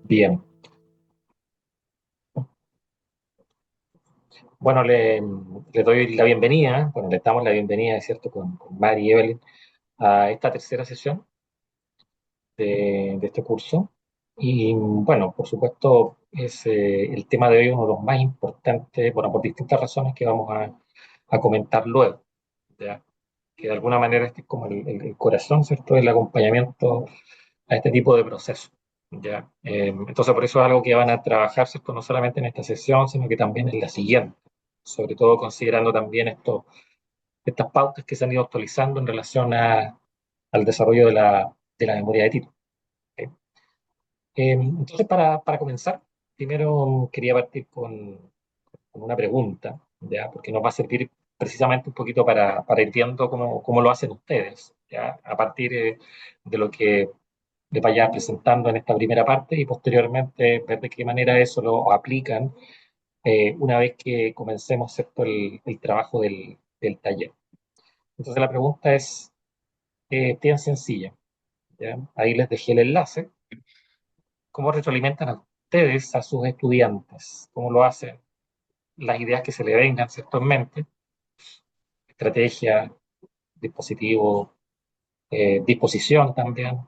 Bien. Bueno, le doy la bienvenida, bueno, le damos la bienvenida, es cierto, con Mari y Evelyn a esta tercera sesión de este curso. Y bueno, por supuesto, es el tema de hoy uno de los más importantes, bueno, por distintas razones que vamos a comentar luego, ¿ya? Que de alguna manera este es como el corazón, ¿cierto?, del acompañamiento a este tipo de procesos. ¿Ya? Entonces, por eso es algo que van a trabajar, ¿cierto? No solamente en esta sesión, sino que también en la siguiente, sobre todo considerando también estas pautas que se han ido actualizando en relación al desarrollo de la memoria de título. ¿Ok? Entonces, para comenzar, primero quería partir con una pregunta, ¿ya? Porque nos va a servir precisamente un poquito para ir viendo cómo lo hacen ustedes, ¿ya? A partir de lo que les vaya presentando en esta primera parte y posteriormente ver de qué manera eso lo aplican una vez que comencemos, ¿cierto?, el trabajo del taller. Entonces la pregunta es bien sencilla, ¿ya? Ahí les dejé el enlace. ¿Cómo retroalimentan a ustedes a sus estudiantes? ¿Cómo lo hacen? Las ideas que se le vengan, ¿cierto?, en mente, estrategia, dispositivo, disposición también,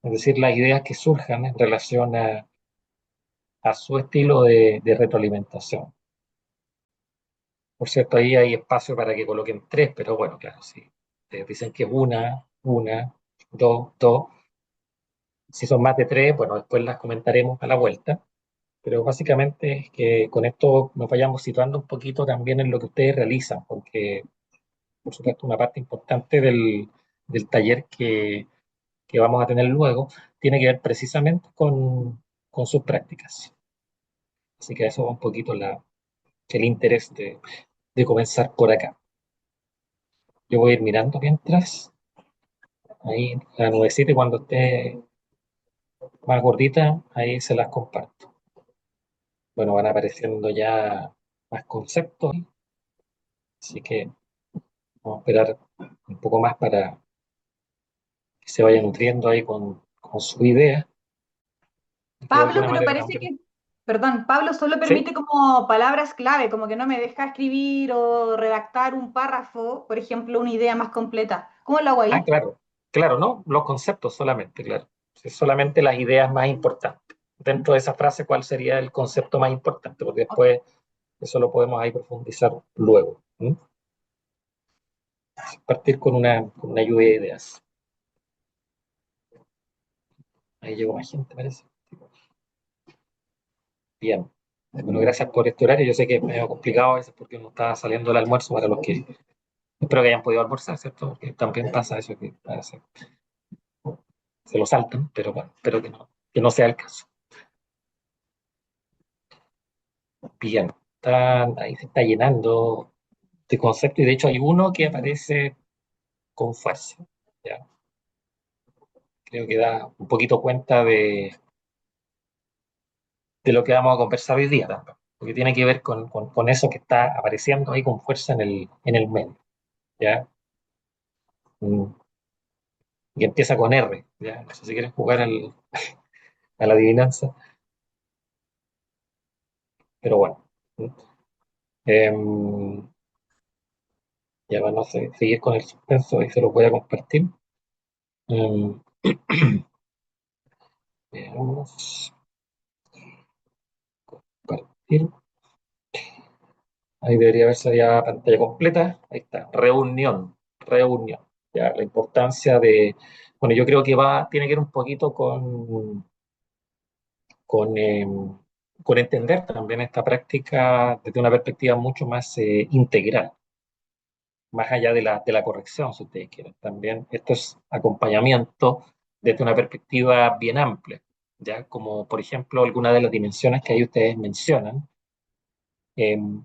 es decir, las ideas que surjan en relación a su estilo de retroalimentación. Por cierto, ahí hay espacio para que coloquen tres, pero bueno, claro, si te dicen que es una, dos, dos, si son más de tres, bueno, después las comentaremos a la vuelta, pero básicamente es que con esto nos vayamos situando un poquito también en lo que ustedes realizan, porque por supuesto una parte importante del taller que vamos a tener luego tiene que ver precisamente con sus prácticas. Así que eso va un poquito el interés de comenzar por acá. Yo voy a ir mirando mientras. Ahí la nubecita y cuando esté más gordita, ahí se las comparto. Bueno, van apareciendo ya más conceptos, así que vamos a esperar un poco más para que se vaya nutriendo ahí con su idea y que de Pablo, alguna pero manera parece también. que, perdón, Pablo solo Sí, permite como palabras clave, como que no me deja escribir o redactar un párrafo, por ejemplo, una idea más completa. ¿Cómo lo hago ahí? claro, claro, ¿no? Los conceptos solamente, claro. Sí, solamente las ideas más importantes. Dentro de esa frase, ¿cuál sería el concepto más importante? Porque Ok. después eso lo podemos ahí profundizar luego. ¿Mm? Partir con una lluvia de ideas. Ahí llegó más gente, parece. Bien. Bueno, gracias por este horario. Yo sé que es medio complicado a veces porque uno está saliendo del almuerzo para los que espero que hayan podido almorzar, ¿cierto? Porque también pasa eso que a veces se lo saltan, pero bueno, espero que no sea el caso. Bien. Ahí se está llenando de conceptos y de hecho hay uno que aparece con fuerza. ¿Ya? Creo que da un poquito cuenta de lo que vamos a conversar hoy día también, porque tiene que ver con eso que está apareciendo ahí con fuerza en el medio. ¿Ya? Mm, y empieza con R, ¿ya? No sé si quieres jugar a la adivinanza, pero bueno. Em, ya van a seguir con el suspenso y se los voy a compartir. Em, Veamos, compartir. Ahí debería verse ya pantalla completa. Ahí está, reunión, reunión. Ya, la importancia bueno, yo creo que tiene que ver un poquito con, em, con entender también esta práctica desde una perspectiva mucho más integral, más allá de la corrección, si ustedes quieren. También esto es acompañamiento desde una perspectiva bien amplia, ya como por ejemplo algunas de las dimensiones que ahí ustedes mencionan. Em,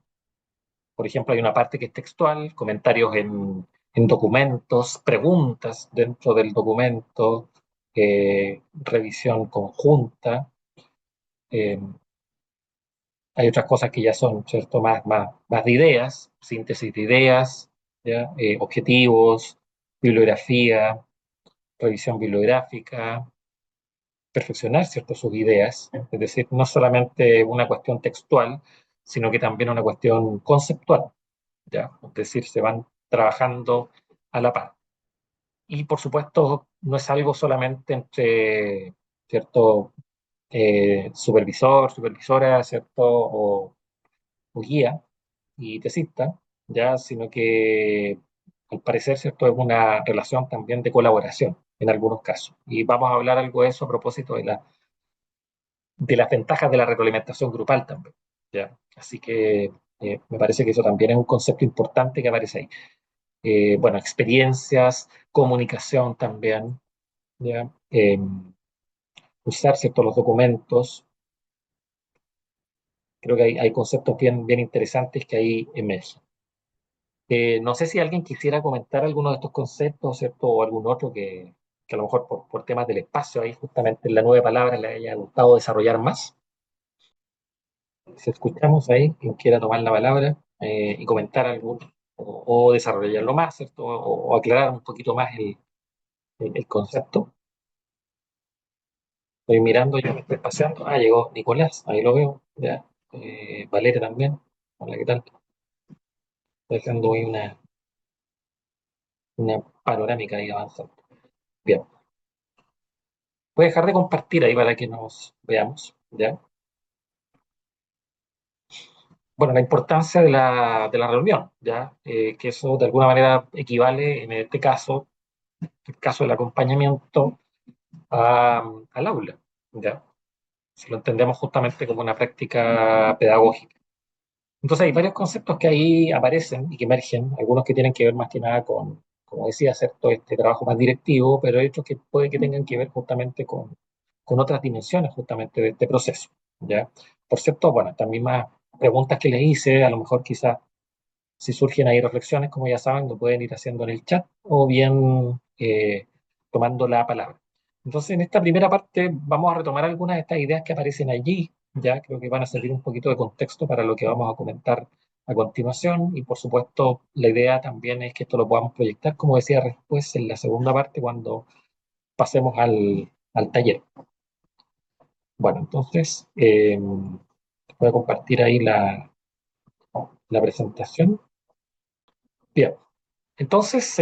por ejemplo, hay una parte que es textual, comentarios en documentos, preguntas dentro del documento, revisión conjunta. em, Hay otras cosas que ya son, ¿cierto?, más de ideas, síntesis de ideas, ¿ya? Objetivos, bibliografía, revisión bibliográfica, perfeccionar, ¿cierto?, sus ideas, es decir, no solamente una cuestión textual, sino que también una cuestión conceptual, ¿ya? Es decir, se van trabajando a la par. Y por supuesto, no es algo solamente entre, ¿cierto?, supervisor, supervisora, ¿cierto?, o guía y tesista, ya, sino que al parecer, ¿cierto?, es una relación también de colaboración en algunos casos. Y vamos a hablar algo de eso a propósito de las ventajas de la retroalimentación grupal también, ¿ya? Así que me parece que eso también es un concepto importante que aparece ahí. Bueno, experiencias, comunicación también, ¿ya? Usar, ¿cierto?, los documentos. Creo que hay conceptos bien, bien interesantes que ahí emergen. No sé si alguien quisiera comentar alguno de estos conceptos, ¿cierto? O algún otro que a lo mejor por temas del espacio, ahí justamente en la nueva palabra le haya gustado desarrollar más. Si escuchamos ahí, quien quiera tomar la palabra y comentar algo o desarrollarlo más, ¿cierto? O aclarar un poquito más el concepto. Estoy mirando, ya me estoy paseando. Ah, llegó Nicolás, ahí lo veo. Ya. Valeria también. Hola, ¿qué tal? Estoy dejando ahí una panorámica ahí avanzando. Bien. Voy a dejar de compartir ahí para que nos veamos, ¿ya? Bueno, la importancia de la reunión, ¿ya? Que eso de alguna manera equivale, en este caso, el caso del acompañamiento al aula, ¿ya? Si lo entendemos justamente como una práctica pedagógica. Entonces hay varios conceptos que ahí aparecen y que emergen, algunos que tienen que ver más que nada con, como decía, hacer todo este trabajo más directivo, pero hay otros que puede que tengan que ver justamente con otras dimensiones justamente de este proceso, ¿ya? Por cierto, bueno, estas mismas preguntas que les hice, a lo mejor quizás si surgen ahí reflexiones, como ya saben, lo pueden ir haciendo en el chat o bien tomando la palabra. Entonces, en esta primera parte vamos a retomar algunas de estas ideas que aparecen allí, ya creo que van a servir un poquito de contexto para lo que vamos a comentar a continuación y por supuesto la idea también es que esto lo podamos proyectar, como decía después en la segunda parte cuando pasemos al taller. Bueno, entonces voy a compartir ahí la presentación. Bien, entonces,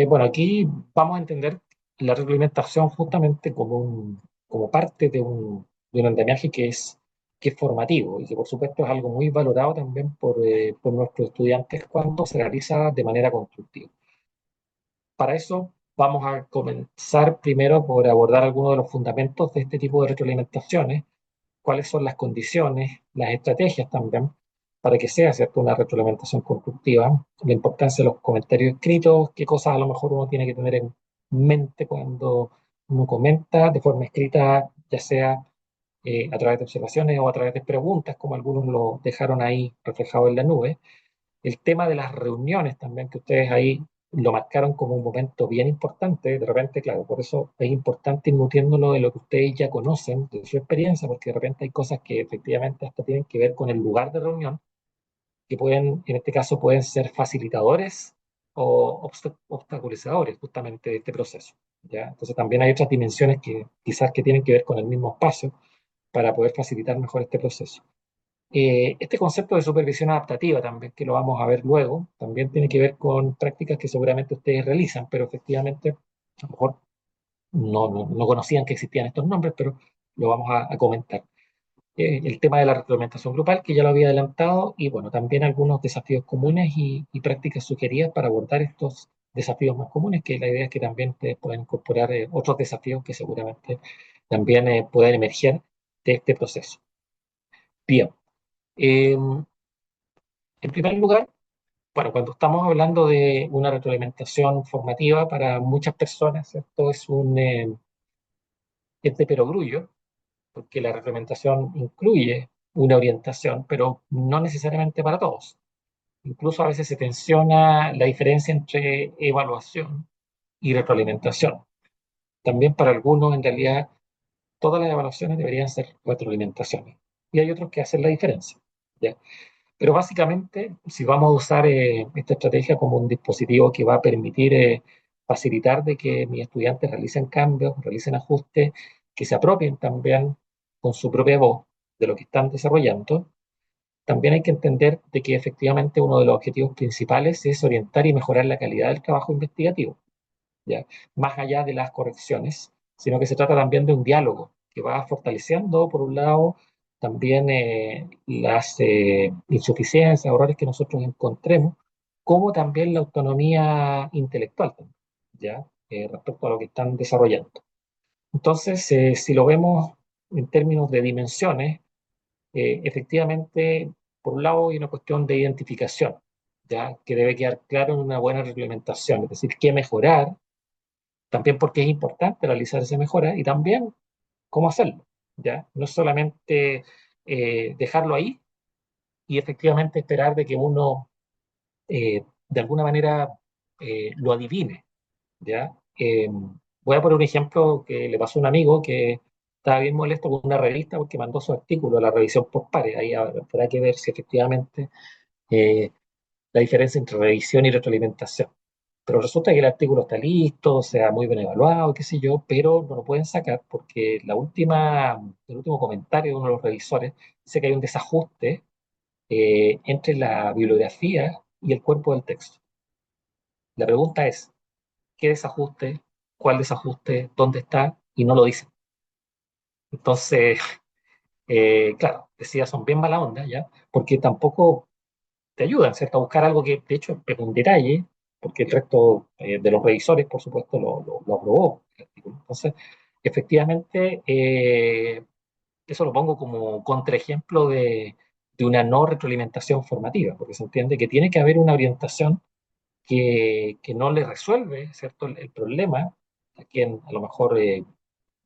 bueno, aquí vamos a entender la reglamentación justamente como, como parte de un andamiaje que es formativo y que por supuesto es algo muy valorado también por nuestros estudiantes cuando se realiza de manera constructiva. Para eso vamos a comenzar primero por abordar algunos de los fundamentos de este tipo de retroalimentaciones, cuáles son las condiciones, las estrategias también, para que sea, ¿cierto?, una retroalimentación constructiva, la importancia de los comentarios escritos, qué cosas a lo mejor uno tiene que tener en mente cuando uno comenta de forma escrita, ya sea a través de observaciones o a través de preguntas, como algunos lo dejaron ahí reflejado en la nube. El tema de las reuniones también, que ustedes ahí lo marcaron como un momento bien importante, de repente, claro, por eso es importante ir nutriéndolo de lo que ustedes ya conocen, de su experiencia, porque de repente hay cosas que efectivamente hasta tienen que ver con el lugar de reunión, que pueden, en este caso, pueden ser facilitadores o obstaculizadores justamente de este proceso, ¿ya? Entonces también hay otras dimensiones que quizás que tienen que ver con el mismo espacio para poder facilitar mejor este proceso. Este concepto de supervisión adaptativa también, que lo vamos a ver luego, también tiene que ver con prácticas que seguramente ustedes realizan, pero efectivamente a lo mejor no conocían que existían estos nombres, pero lo vamos a comentar. El tema de la retroalimentación grupal, que ya lo había adelantado, y bueno, también algunos desafíos comunes y prácticas sugeridas para abordar estos desafíos más comunes, que la idea es que también ustedes puedan incorporar otros desafíos que seguramente también pueden emerger de este proceso. Bien. Eh, en primer lugar, bueno, cuando estamos hablando de una retroalimentación formativa para muchas personas, esto es de perogrullo, porque la retroalimentación incluye una orientación, pero no necesariamente para todos. Incluso a veces se tensiona la diferencia entre evaluación y retroalimentación. También para algunos, en realidad, todas las evaluaciones deberían ser retroalimentaciones. Y hay otros que hacen la diferencia, ¿ya? Pero básicamente, si vamos a usar esta estrategia como un dispositivo que va a permitir facilitar de que mis estudiantes realicen cambios, realicen ajustes, que se apropien también con su propia voz de lo que están desarrollando. También hay que entender de que efectivamente uno de los objetivos principales es orientar y mejorar la calidad del trabajo investigativo, ¿ya? Más allá de las correcciones, sino que se trata también de un diálogo que va fortaleciendo, por un lado, también las insuficiencias, errores que nosotros encontremos, como también la autonomía intelectual, ¿ya? Respecto a lo que están desarrollando. Entonces, si lo vemos en términos de dimensiones, efectivamente, por un lado hay una cuestión de identificación, ¿ya? Que debe quedar claro en una buena reglamentación, es decir, qué mejorar, también porque es importante realizar esa mejora y también cómo hacerlo, ¿ya? No solamente dejarlo ahí y efectivamente esperar de que uno de alguna manera lo adivine, ¿ya? Voy a poner un ejemplo que le pasó a un amigo que estaba bien molesto con una revista porque mandó su artículo a la revisión por pares. Ahí habrá que ver si efectivamente eh, la diferencia entre revisión y retroalimentación. Pero resulta que el artículo está listo, o sea, muy bien evaluado, qué sé yo, pero no lo pueden sacar porque el último comentario de uno de los revisores dice que hay un desajuste entre la bibliografía y el cuerpo del texto. La pregunta es, ¿qué desajuste? ¿Cuál desajuste? ¿Dónde está? Y no lo dicen. Entonces, claro, decía, son bien mala onda, ¿ya? Porque tampoco te ayudan, ¿cierto? A buscar algo que, de hecho, es un detalle, porque el resto de los revisores, por supuesto, lo aprobó el artículo. Entonces, efectivamente, eso lo pongo como contraejemplo de una no retroalimentación formativa, porque se entiende que tiene que haber una orientación que no le resuelve, ¿cierto? El problema a quien a lo mejor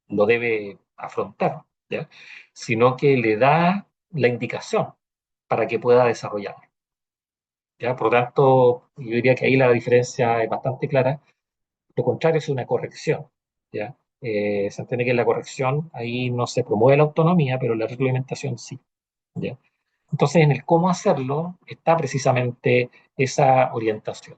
lo debe afrontar, ¿ya? Sino que le da la indicación para que pueda desarrollarlo. ¿Ya? Por lo tanto, yo diría que ahí la diferencia es bastante clara. Lo contrario es una corrección. ¿Ya? Se entiende que en la corrección ahí no se promueve la autonomía, pero la reglamentación sí. ¿Ya? Entonces, en el cómo hacerlo está precisamente esa orientación.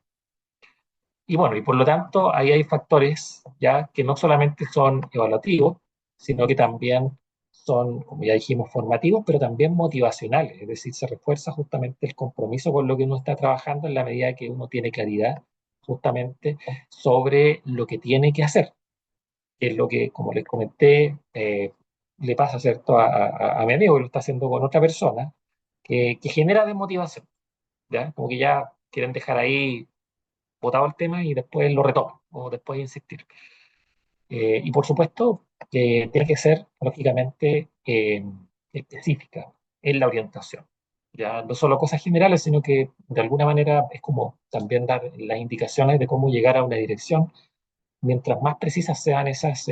Y bueno, y por lo tanto, ahí hay factores ya que no solamente son evaluativos, sino que también son, como ya dijimos, formativos, pero también motivacionales. Es decir, se refuerza justamente el compromiso con lo que uno está trabajando en la medida que uno tiene claridad justamente sobre lo que tiene que hacer, que es lo que, como les comenté, le pasa, ¿cierto?, a mi amigo que lo está haciendo con otra persona, que genera desmotivación, ¿ya? Como que ya quieren dejar ahí votado el tema y después lo retoman o después insistir. Y por supuesto que tiene que ser, lógicamente, específica en la orientación. Ya no solo cosas generales, sino que de alguna manera es como también dar las indicaciones de cómo llegar a una dirección. Mientras más precisas sean esas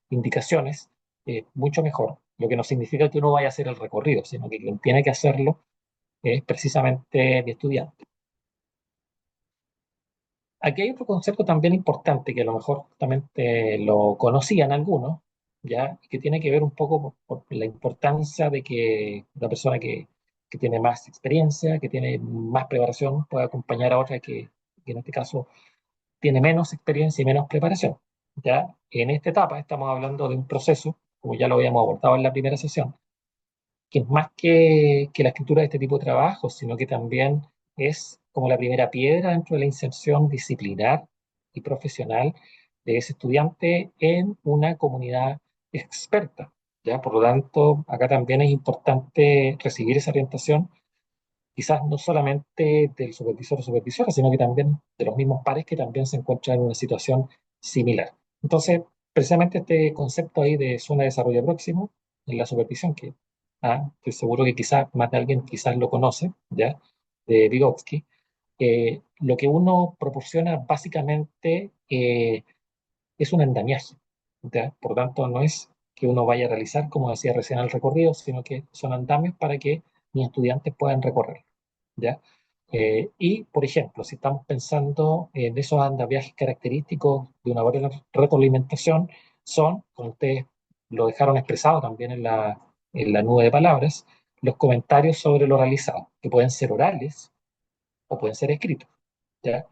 indicaciones, mucho mejor. Lo que no significa que uno vaya a hacer el recorrido, sino que quien tiene que hacerlo es precisamente mi estudiante. Aquí hay otro concepto también importante que a lo mejor justamente lo conocían algunos, ¿ya? Que tiene que ver un poco por la importancia de que una persona que tiene más experiencia, que tiene más preparación, pueda acompañar a otra que en este caso tiene menos experiencia y menos preparación, ¿ya? En esta etapa estamos hablando de un proceso, como ya lo habíamos abordado en la primera sesión, que es más que la escritura de este tipo de trabajos, sino que también es como la primera piedra dentro de la inserción disciplinar y profesional de ese estudiante en una comunidad experta. ¿Ya? Por lo tanto, acá también es importante recibir esa orientación, quizás no solamente del supervisor o supervisora, sino que también de los mismos pares que también se encuentran en una situación similar. Entonces, precisamente este concepto ahí de zona de desarrollo próximo en la supervisión, que estoy seguro que quizás más de alguien quizás lo conoce, ¿ya? De Vygotsky, lo que uno proporciona básicamente es un andamiaje, ¿ya? Por tanto, no es que uno vaya a realizar, como decía recién, el recorrido, sino que son andamios para que mis estudiantes puedan recorrer, ¿ya? Y, por ejemplo, si estamos pensando en esos andamiajes característicos de una buena retroalimentación, son, como ustedes lo dejaron expresado también en la nube de palabras, los comentarios sobre lo realizado, que pueden ser orales o pueden ser escritos, ¿ya?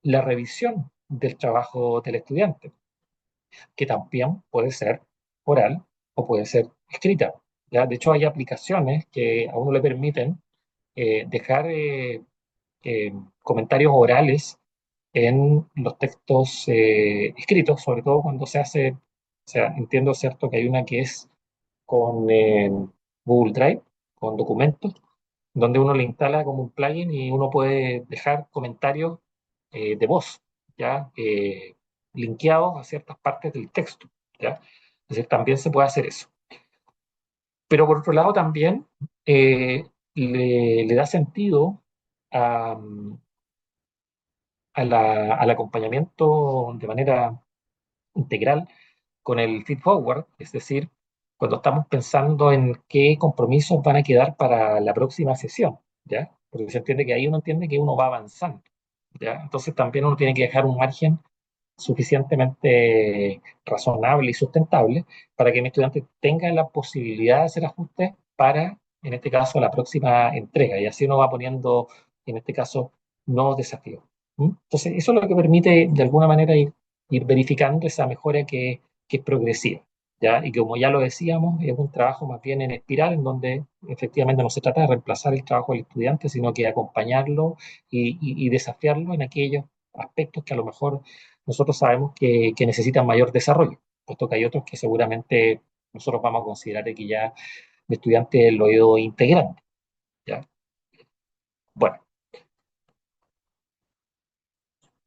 La revisión del trabajo del estudiante, que también puede ser oral o puede ser escrita. ¿Ya? De hecho, hay aplicaciones que a uno le permiten dejar eh, comentarios orales en los textos escritos, sobre todo cuando se hace, o sea, entiendo cierto que hay una que es con Google Drive, con documentos, donde uno le instala como un plugin y uno puede dejar comentarios de voz, ¿ya? Linkeados a ciertas partes del texto, ¿ya? Entonces también se puede hacer eso. Pero por otro lado también le da sentido a, al acompañamiento de manera integral con el feed forward, es decir, cuando estamos pensando en qué compromisos van a quedar para la próxima sesión, ¿ya? Porque se entiende que ahí uno entiende que uno va avanzando, ¿ya? Entonces también uno tiene que dejar un margen suficientemente razonable y sustentable para que mi estudiante tenga la posibilidad de hacer ajustes para, en este caso, la próxima entrega. Y así uno va poniendo, en este caso, nuevos desafíos. ¿Mm? Entonces, eso es lo que permite, de alguna manera, ir verificando esa mejora que es progresiva. ¿Ya? Y como ya lo decíamos, es un trabajo más bien en espiral, en donde efectivamente no se trata de reemplazar el trabajo del estudiante, sino que acompañarlo y desafiarlo en aquellos aspectos que a lo mejor nosotros sabemos que necesitan mayor desarrollo, puesto que hay otros que seguramente nosotros vamos a considerar que ya el estudiante lo ha ido integrando, ¿ya? Bueno,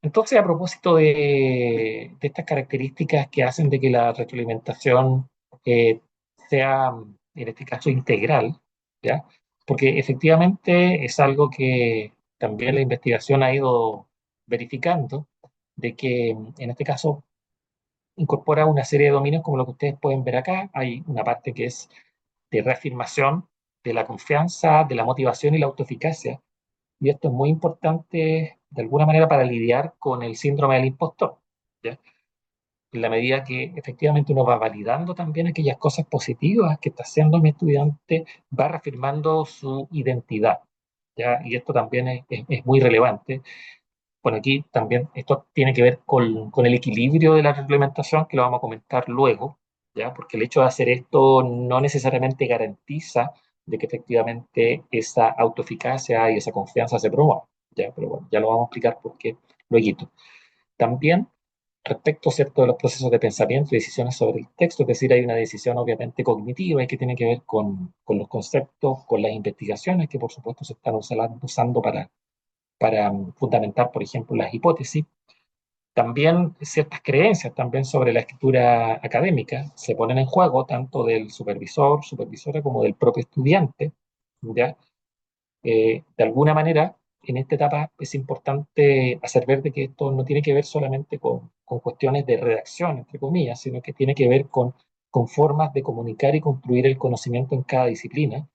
entonces a propósito de estas características que hacen de que la retroalimentación eh, sea, en este caso, integral, ¿ya? Porque efectivamente es algo que también la investigación ha ido verificando, de que en este caso incorpora una serie de dominios como lo que ustedes pueden ver acá. Hay una parte que es de reafirmación de la confianza, de la motivación y la autoeficacia. Y esto es muy importante de alguna manera para lidiar con el síndrome del impostor, ¿ya? En la medida que efectivamente uno va validando también aquellas cosas positivas que está haciendo mi estudiante, va reafirmando su identidad, ¿ya? Y esto también es muy relevante. Bueno, aquí también esto tiene que ver con el equilibrio de la reglamentación, que lo vamos a comentar luego, ¿ya? Porque el hecho de hacer esto no necesariamente garantiza de que efectivamente esa autoeficacia y esa confianza se promueva, ¿ya? Pero bueno, ya lo vamos a explicar por qué luego. También respecto, ¿cierto?, de los procesos de pensamiento y decisiones sobre el texto, es decir, hay una decisión obviamente cognitiva y que tiene que ver con los conceptos, con las investigaciones que por supuesto se están usando para fundamentar, por ejemplo, las hipótesis. También ciertas creencias también sobre la escritura académica se ponen en juego, tanto del supervisor, supervisora, como del propio estudiante, ¿ya? De alguna manera, en esta etapa es importante hacer ver de que esto no tiene que ver solamente con cuestiones de redacción, entre comillas, sino que tiene que ver con formas de comunicar y construir el conocimiento en cada disciplina.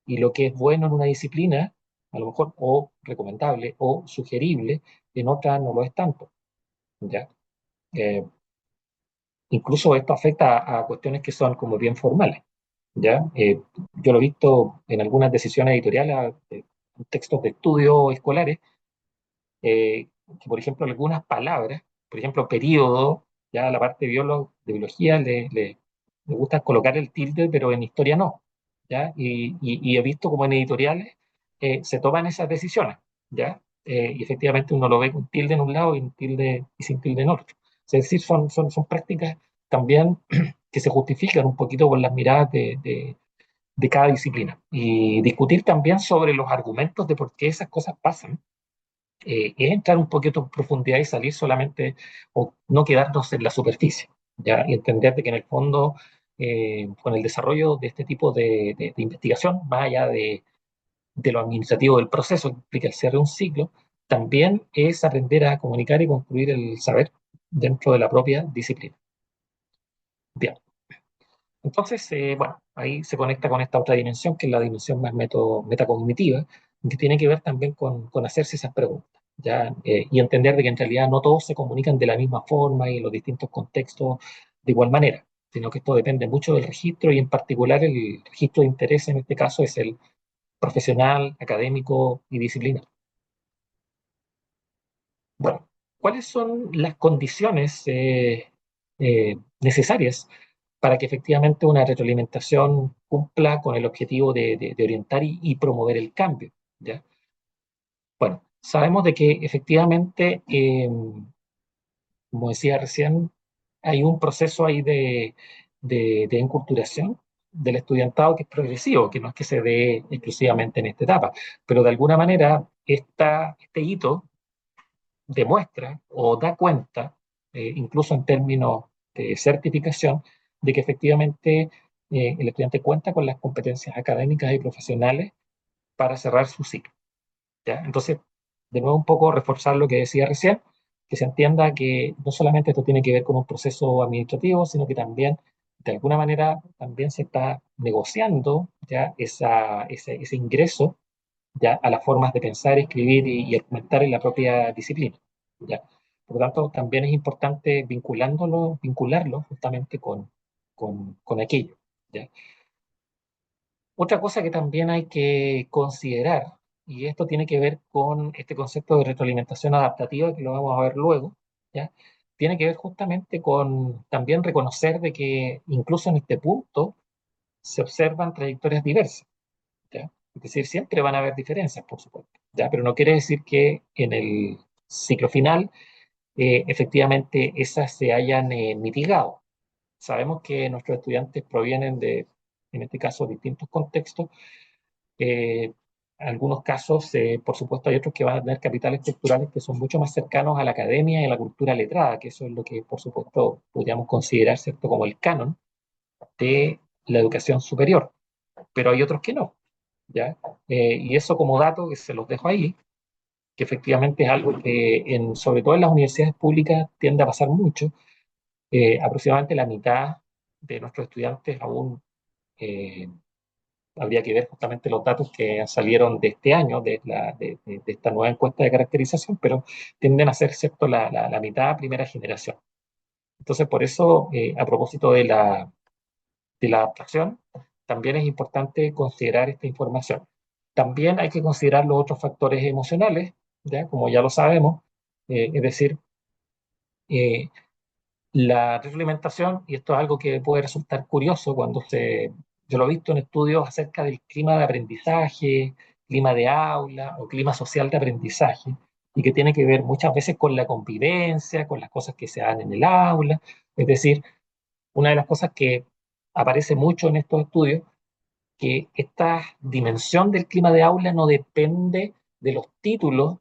Y lo que es bueno en una disciplina, a lo mejor, o recomendable, o sugerible, en otra no lo es tanto, ¿ya? Eh, Incluso esto afecta a cuestiones que son como bien formales, ¿ya? Yo lo he visto en algunas decisiones editoriales, textos de estudio escolares, que por ejemplo algunas palabras, por ejemplo periodo, ya la parte de, de biología le gusta colocar el tilde, pero en historia no, ¿ya? Y he visto como en editoriales se toman esas decisiones, ¿ya? Y efectivamente uno lo ve con tilde en un lado y, un tilde, y sin tilde en otro. Es decir, son prácticas también que se justifican un poquito con las miradas de cada disciplina. Y discutir también sobre los argumentos de por qué esas cosas pasan es entrar un poquito en profundidad y salir solamente o no quedarnos en la superficie, ¿ya? Y entender de que en el fondo, con el desarrollo de este tipo de investigación, más allá de lo administrativo del proceso que implica el cierre de un ciclo, también es aprender a comunicar y construir el saber dentro de la propia disciplina. Bien, entonces, bueno, ahí se conecta con esta otra dimensión, que es la dimensión más metacognitiva, que tiene que ver también con hacerse esas preguntas, ¿ya? Y entender de que en realidad no todos se comunican de la misma forma y en los distintos contextos de igual manera, sino que esto depende mucho del registro y en particular el registro de interés en este caso es el profesional, académico y disciplinar. Bueno, ¿cuáles son las condiciones necesarias para que efectivamente una retroalimentación cumpla con el objetivo de orientar y promover el cambio, ¿ya? Bueno, sabemos de que efectivamente, como decía recién, hay un proceso ahí de enculturación del estudiantado que es progresivo, que no es que se dé exclusivamente en esta etapa, pero de alguna manera este hito demuestra o da cuenta, incluso en términos de certificación, de que efectivamente el estudiante cuenta con las competencias académicas y profesionales para cerrar su ciclo, ¿ya? Entonces, de nuevo un poco reforzar lo que decía recién, que se entienda que no solamente esto tiene que ver con un proceso administrativo, sino que también, de alguna manera, también se está negociando ya ese ingreso ya a las formas de pensar, escribir y argumentar en la propia disciplina, ¿ya? Por lo tanto, también es importante vincularlo justamente con aquello, ¿ya? Otra cosa que también hay que considerar, y esto tiene que ver con este concepto de retroalimentación adaptativa, que lo vamos a ver luego, ¿ya? Tiene que ver justamente con también reconocer de que incluso en este punto se observan trayectorias diversas, ¿ya? Es decir, siempre van a haber diferencias, por supuesto, ¿ya? Pero no quiere decir que en el ciclo final efectivamente esas se hayan mitigado. Sabemos que nuestros estudiantes provienen de, en este caso, distintos contextos. En algunos casos, por supuesto, hay otros que van a tener capitales texturales que son mucho más cercanos a la academia y a la cultura letrada, que eso es lo que, por supuesto, podríamos considerar, ¿cierto?, como el canon de la educación superior, pero hay otros que no, ¿ya? Y eso como dato que se los dejo ahí, que efectivamente es algo que sobre todo en las universidades públicas tiende a pasar mucho. Aproximadamente la mitad de nuestros estudiantes aún, eh, habría que ver justamente los datos que salieron de este año, de esta nueva encuesta de caracterización, pero tienden a ser, ¿cierto?, la mitad primera generación. Entonces, por eso, a propósito de la adaptación, también es importante considerar esta información. También hay que considerar los otros factores emocionales, ¿ya? Como ya lo sabemos, es decir, eh, la retroalimentación, y esto es algo que puede resultar curioso yo lo he visto en estudios acerca del clima de aprendizaje, clima de aula o clima social de aprendizaje, y que tiene que ver muchas veces con la convivencia, con las cosas que se dan en el aula. Es decir, una de las cosas que aparece mucho en estos estudios, que esta dimensión del clima de aula no depende de los títulos,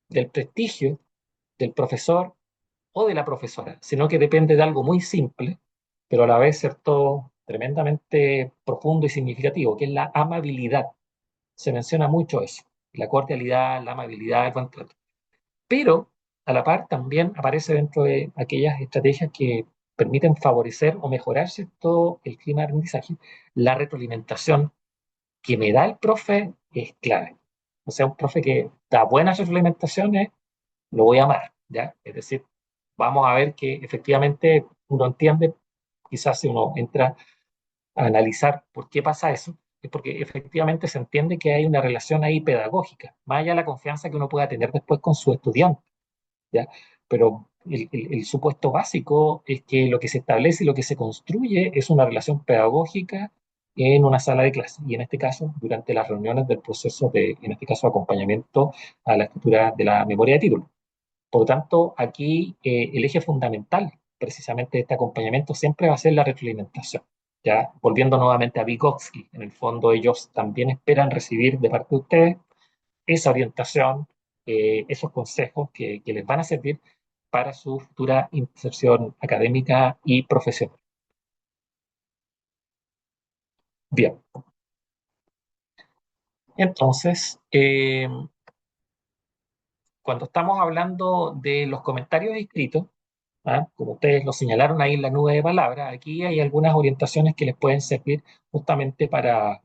del prestigio del profesor o de la profesora, sino que depende de algo muy simple, pero a la vez, ¿cierto?, tremendamente profundo y significativo, que es la amabilidad. Se menciona mucho eso, la cordialidad, la amabilidad, el buen trato. Pero a la par también aparece dentro de aquellas estrategias que permiten favorecer o mejorar, ¿cierto?, el clima de aprendizaje, la retroalimentación que me da el profe es clave. O sea, un profe que da buenas retroalimentaciones, lo voy a amar, ¿ya? Es decir, vamos a ver que efectivamente uno entiende, quizás si uno entra a analizar por qué pasa eso, es porque efectivamente se entiende que hay una relación ahí pedagógica, más allá de la confianza que uno pueda tener después con su estudiante, ¿ya? Pero el supuesto básico es que lo que se establece y lo que se construye es una relación pedagógica en una sala de clase, y en este caso, durante las reuniones del proceso en este caso, acompañamiento a la escritura de la memoria de título. Por lo tanto, aquí el eje fundamental precisamente de este acompañamiento siempre va a ser la retroalimentación. Ya, volviendo nuevamente a Vygotsky, en el fondo ellos también esperan recibir de parte de ustedes esa orientación, esos consejos que les van a servir para su futura inserción académica y profesional. Bien, entonces, cuando estamos hablando de los comentarios escritos, ¿ah? Como ustedes lo señalaron ahí en la nube de palabras, aquí hay algunas orientaciones que les pueden servir justamente para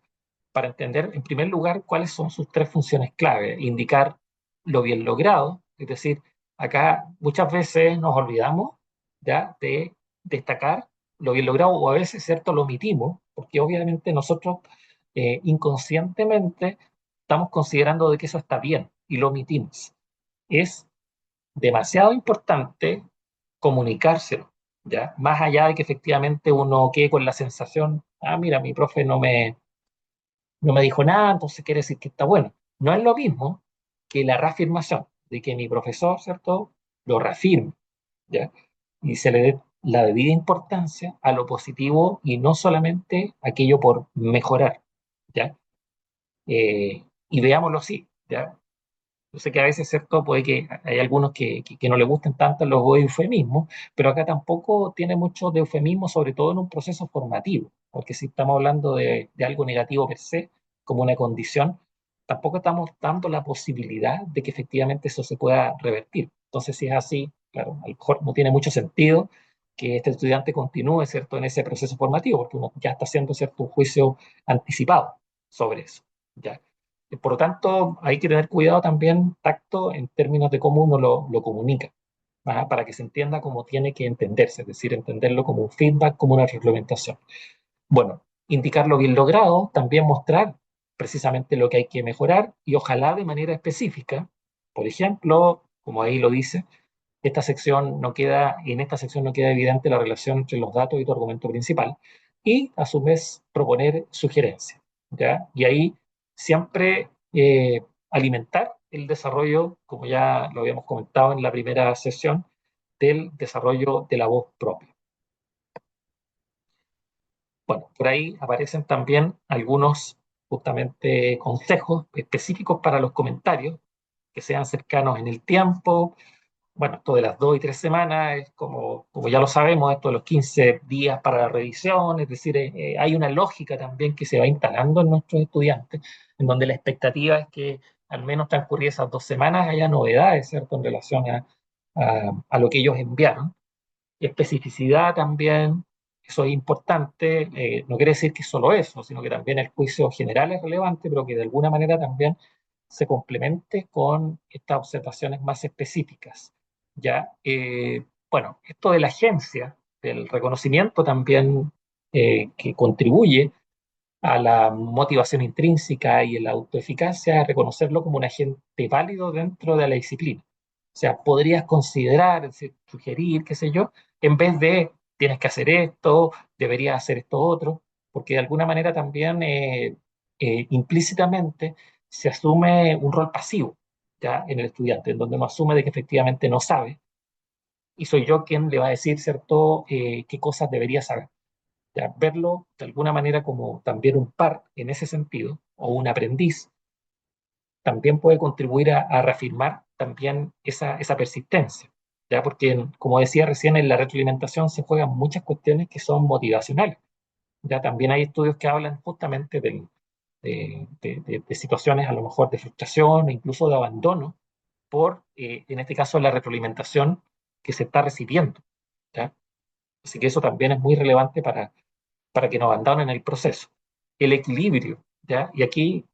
entender, en primer lugar, cuáles son sus tres funciones clave. Indicar lo bien logrado, es decir, acá muchas veces nos olvidamos ya de destacar lo bien logrado, o a veces, ¿cierto?, lo omitimos, porque obviamente nosotros inconscientemente estamos considerando de que eso está bien y lo omitimos. Es demasiado importante comunicárselo. ¿ya? Más allá de que efectivamente uno quede con la sensación, ah, mira, mi profe no me dijo nada, entonces quiere decir que está bueno. No es lo mismo que la reafirmación de que mi profesor, ¿cierto?, lo reafirme, ¿ya? Y se le dé la debida importancia a lo positivo y no solamente aquello por mejorar, ¿ya? Y veámoslo así, ¿ya? Yo sé que a veces, ¿cierto? Puede que hay algunos que no les gusten tanto los eufemismos, pero acá tampoco tiene mucho de eufemismo, sobre todo en un proceso formativo, porque si estamos hablando de algo negativo per se, como una condición, tampoco estamos dando la posibilidad de que efectivamente eso se pueda revertir. Entonces, si es así, claro, a lo mejor no tiene mucho sentido que este estudiante continúe, ¿cierto?, en ese proceso formativo, porque uno ya está haciendo, ¿cierto?, un juicio anticipado sobre eso, ¿ya? Por lo tanto, hay que tener cuidado también, tacto, en términos de cómo uno lo comunica, ¿ah? Para que se entienda como tiene que entenderse, es decir, entenderlo como un feedback, como una reglamentación. Bueno, indicar lo bien logrado, también mostrar precisamente lo que hay que mejorar y ojalá de manera específica. Por ejemplo, como ahí lo dice, en esta sección no queda evidente la relación entre los datos y tu argumento principal, y a su vez proponer sugerencias, ¿ya? Y ahí siempre alimentar el desarrollo, como ya lo habíamos comentado en la primera sesión, del desarrollo de la voz propia. Bueno, por ahí aparecen también algunos justamente consejos específicos para los comentarios que sean cercanos en el tiempo. Bueno, esto de las 2 y 3 semanas es como ya lo sabemos, esto de los 15 días para la revisión, es decir, hay una lógica también que se va instalando en nuestros estudiantes, en donde la expectativa es que al menos transcurridas esas 2 semanas haya novedades, ¿cierto?, en relación a lo que ellos enviaron. Y especificidad también, eso es importante, no quiere decir que es solo eso, sino que también el juicio general es relevante, pero que de alguna manera también se complemente con estas observaciones más específicas. ¿Ya? Bueno, esto de la agencia, del reconocimiento también que contribuye a la motivación intrínseca y a la autoeficacia, reconocerlo como un agente válido dentro de la disciplina. O sea, podrías considerar, es decir, sugerir, qué sé yo, en vez de tienes que hacer esto, deberías hacer esto otro, porque de alguna manera también implícitamente se asume un rol pasivo, ¿ya?, en el estudiante, en donde uno asume de que efectivamente no sabe y soy yo quien le va a decir, ¿cierto?, qué cosas debería saber. ¿Ya? Verlo de alguna manera como también un par en ese sentido, o un aprendiz, también puede contribuir a reafirmar también esa persistencia. ¿Ya? Porque, como decía recién, en la retroalimentación se juegan muchas cuestiones que son motivacionales. ¿Ya? También hay estudios que hablan justamente de situaciones a lo mejor de frustración e incluso de abandono por, en este caso, la retroalimentación que se está recibiendo. ¿Ya? Así que eso también es muy relevante para que no abandonen el proceso. El equilibrio, ¿ya? Y aquí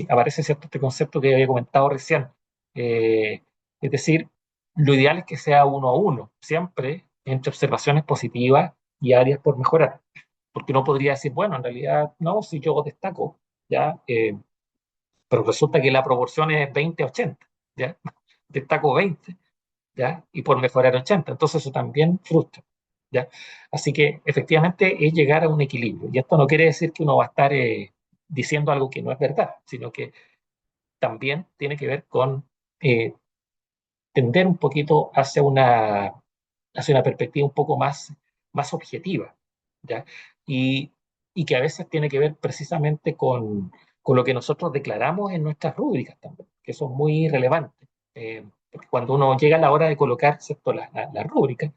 aparece cierto este concepto que había comentado recién. Eh, es decir, lo ideal es que sea uno a uno, siempre entre observaciones positivas y áreas por mejorar. Porque no podría decir, bueno, en realidad, no, si yo destaco, ¿ya? Pero resulta que la proporción es 20-80, ¿ya? Destaco 20, ¿ya? Y por mejorar 80. Entonces eso también frustra, ¿ya? Así que efectivamente es llegar a un equilibrio. Y esto no quiere decir que uno va a estar diciendo algo que no es verdad, sino que también tiene que ver con eh, tender un poquito hacia una perspectiva un poco más objetiva, ¿ya? Y, y que a veces tiene que ver precisamente con lo que nosotros declaramos en nuestras rúbricas también, que son muy relevantes. Porque cuando uno llega a la hora de colocar, ¿cierto?, la rúbrica,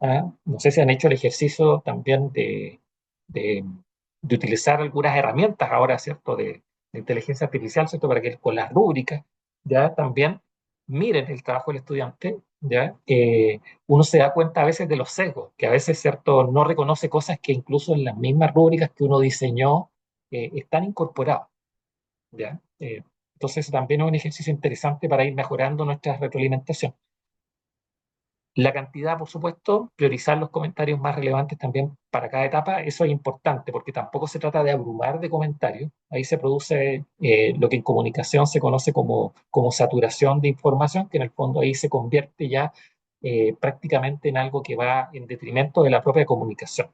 ¿ah? No sé si han hecho el ejercicio también de, de utilizar algunas herramientas ahora, ¿cierto?, de inteligencia artificial, ¿cierto?, para que con las rúbricas ya también miren el trabajo del estudiante, ¿ya? Uno se da cuenta a veces de los sesgos, que a veces, ¿cierto?, no reconoce cosas que incluso en las mismas rúbricas que uno diseñó están incorporadas, ¿ya? Entonces también es un ejercicio interesante para ir mejorando nuestra retroalimentación. La cantidad, por supuesto, priorizar los comentarios más relevantes también para cada etapa, eso es importante porque tampoco se trata de abrumar de comentarios. Ahí se produce lo que en comunicación se conoce como saturación de información, que en el fondo ahí se convierte ya prácticamente en algo que va en detrimento de la propia comunicación.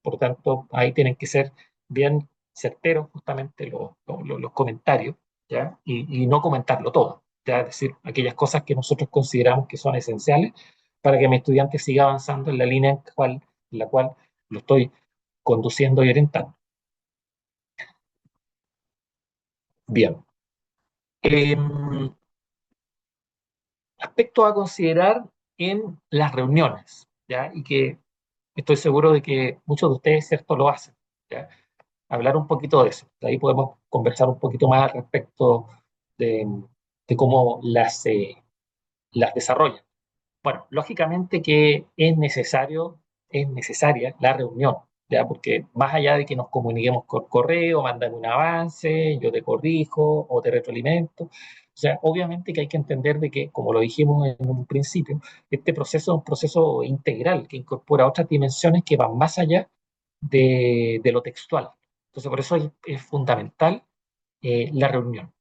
Por lo tanto, ahí tienen que ser bien certeros justamente los comentarios, ¿ya? Y no comentarlo todo, ¿ya? Es decir, aquellas cosas que nosotros consideramos que son esenciales para que mi estudiante siga avanzando en la línea en la cual lo estoy conduciendo y orientando. Bien. Eh, Aspectos a considerar en las reuniones, ¿ya? Y que estoy seguro de que muchos de ustedes, ¿cierto?, lo hacen, ¿ya? Hablar un poquito de eso. De ahí podemos conversar un poquito más al respecto de, de cómo las desarrollan. Bueno, lógicamente que es necesaria la reunión, ¿ya? Porque más allá de que nos comuniquemos por correo, mándame un avance, yo te corrijo o te retroalimento, o sea, obviamente que hay que entender de que, como lo dijimos en un principio, este proceso es un proceso integral que incorpora otras dimensiones que van más allá de lo textual. Entonces, por eso es fundamental la reunión.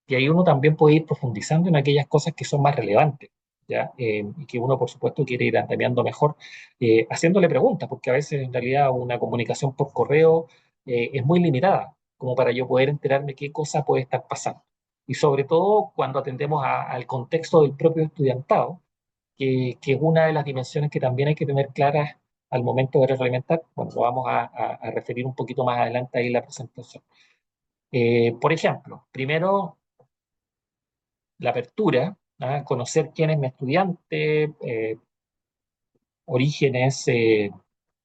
Y ahí uno también puede ir profundizando en aquellas cosas que son más relevantes, ¿ya? Y que uno, por supuesto, quiere ir andamiando mejor, haciéndole preguntas, porque a veces en realidad una comunicación por correo es muy limitada, como para yo poder enterarme qué cosa puede estar pasando. Y sobre todo cuando atendemos al contexto del propio estudiantado, que es una de las dimensiones que también hay que tener claras al momento de reglamentar. Bueno, lo vamos a referir un poquito más adelante ahí en la presentación. Por ejemplo, primero la apertura, ¿ah? Conocer quién es mi estudiante, orígenes,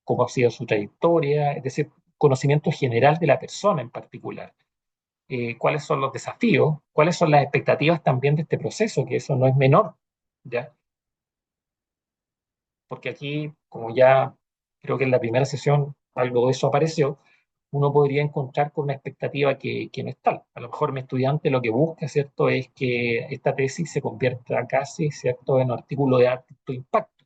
cómo ha sido su trayectoria, es decir, conocimiento general de la persona en particular. Cuáles son los desafíos, cuáles son las expectativas también de este proceso, que eso no es menor, ¿ya? Porque aquí, como ya creo que en la primera sesión algo de eso apareció, uno podría encontrar con una expectativa que no es tal. A lo mejor mi estudiante lo que busca, ¿cierto?, es que esta tesis se convierta casi, ¿cierto?, en un artículo de alto impacto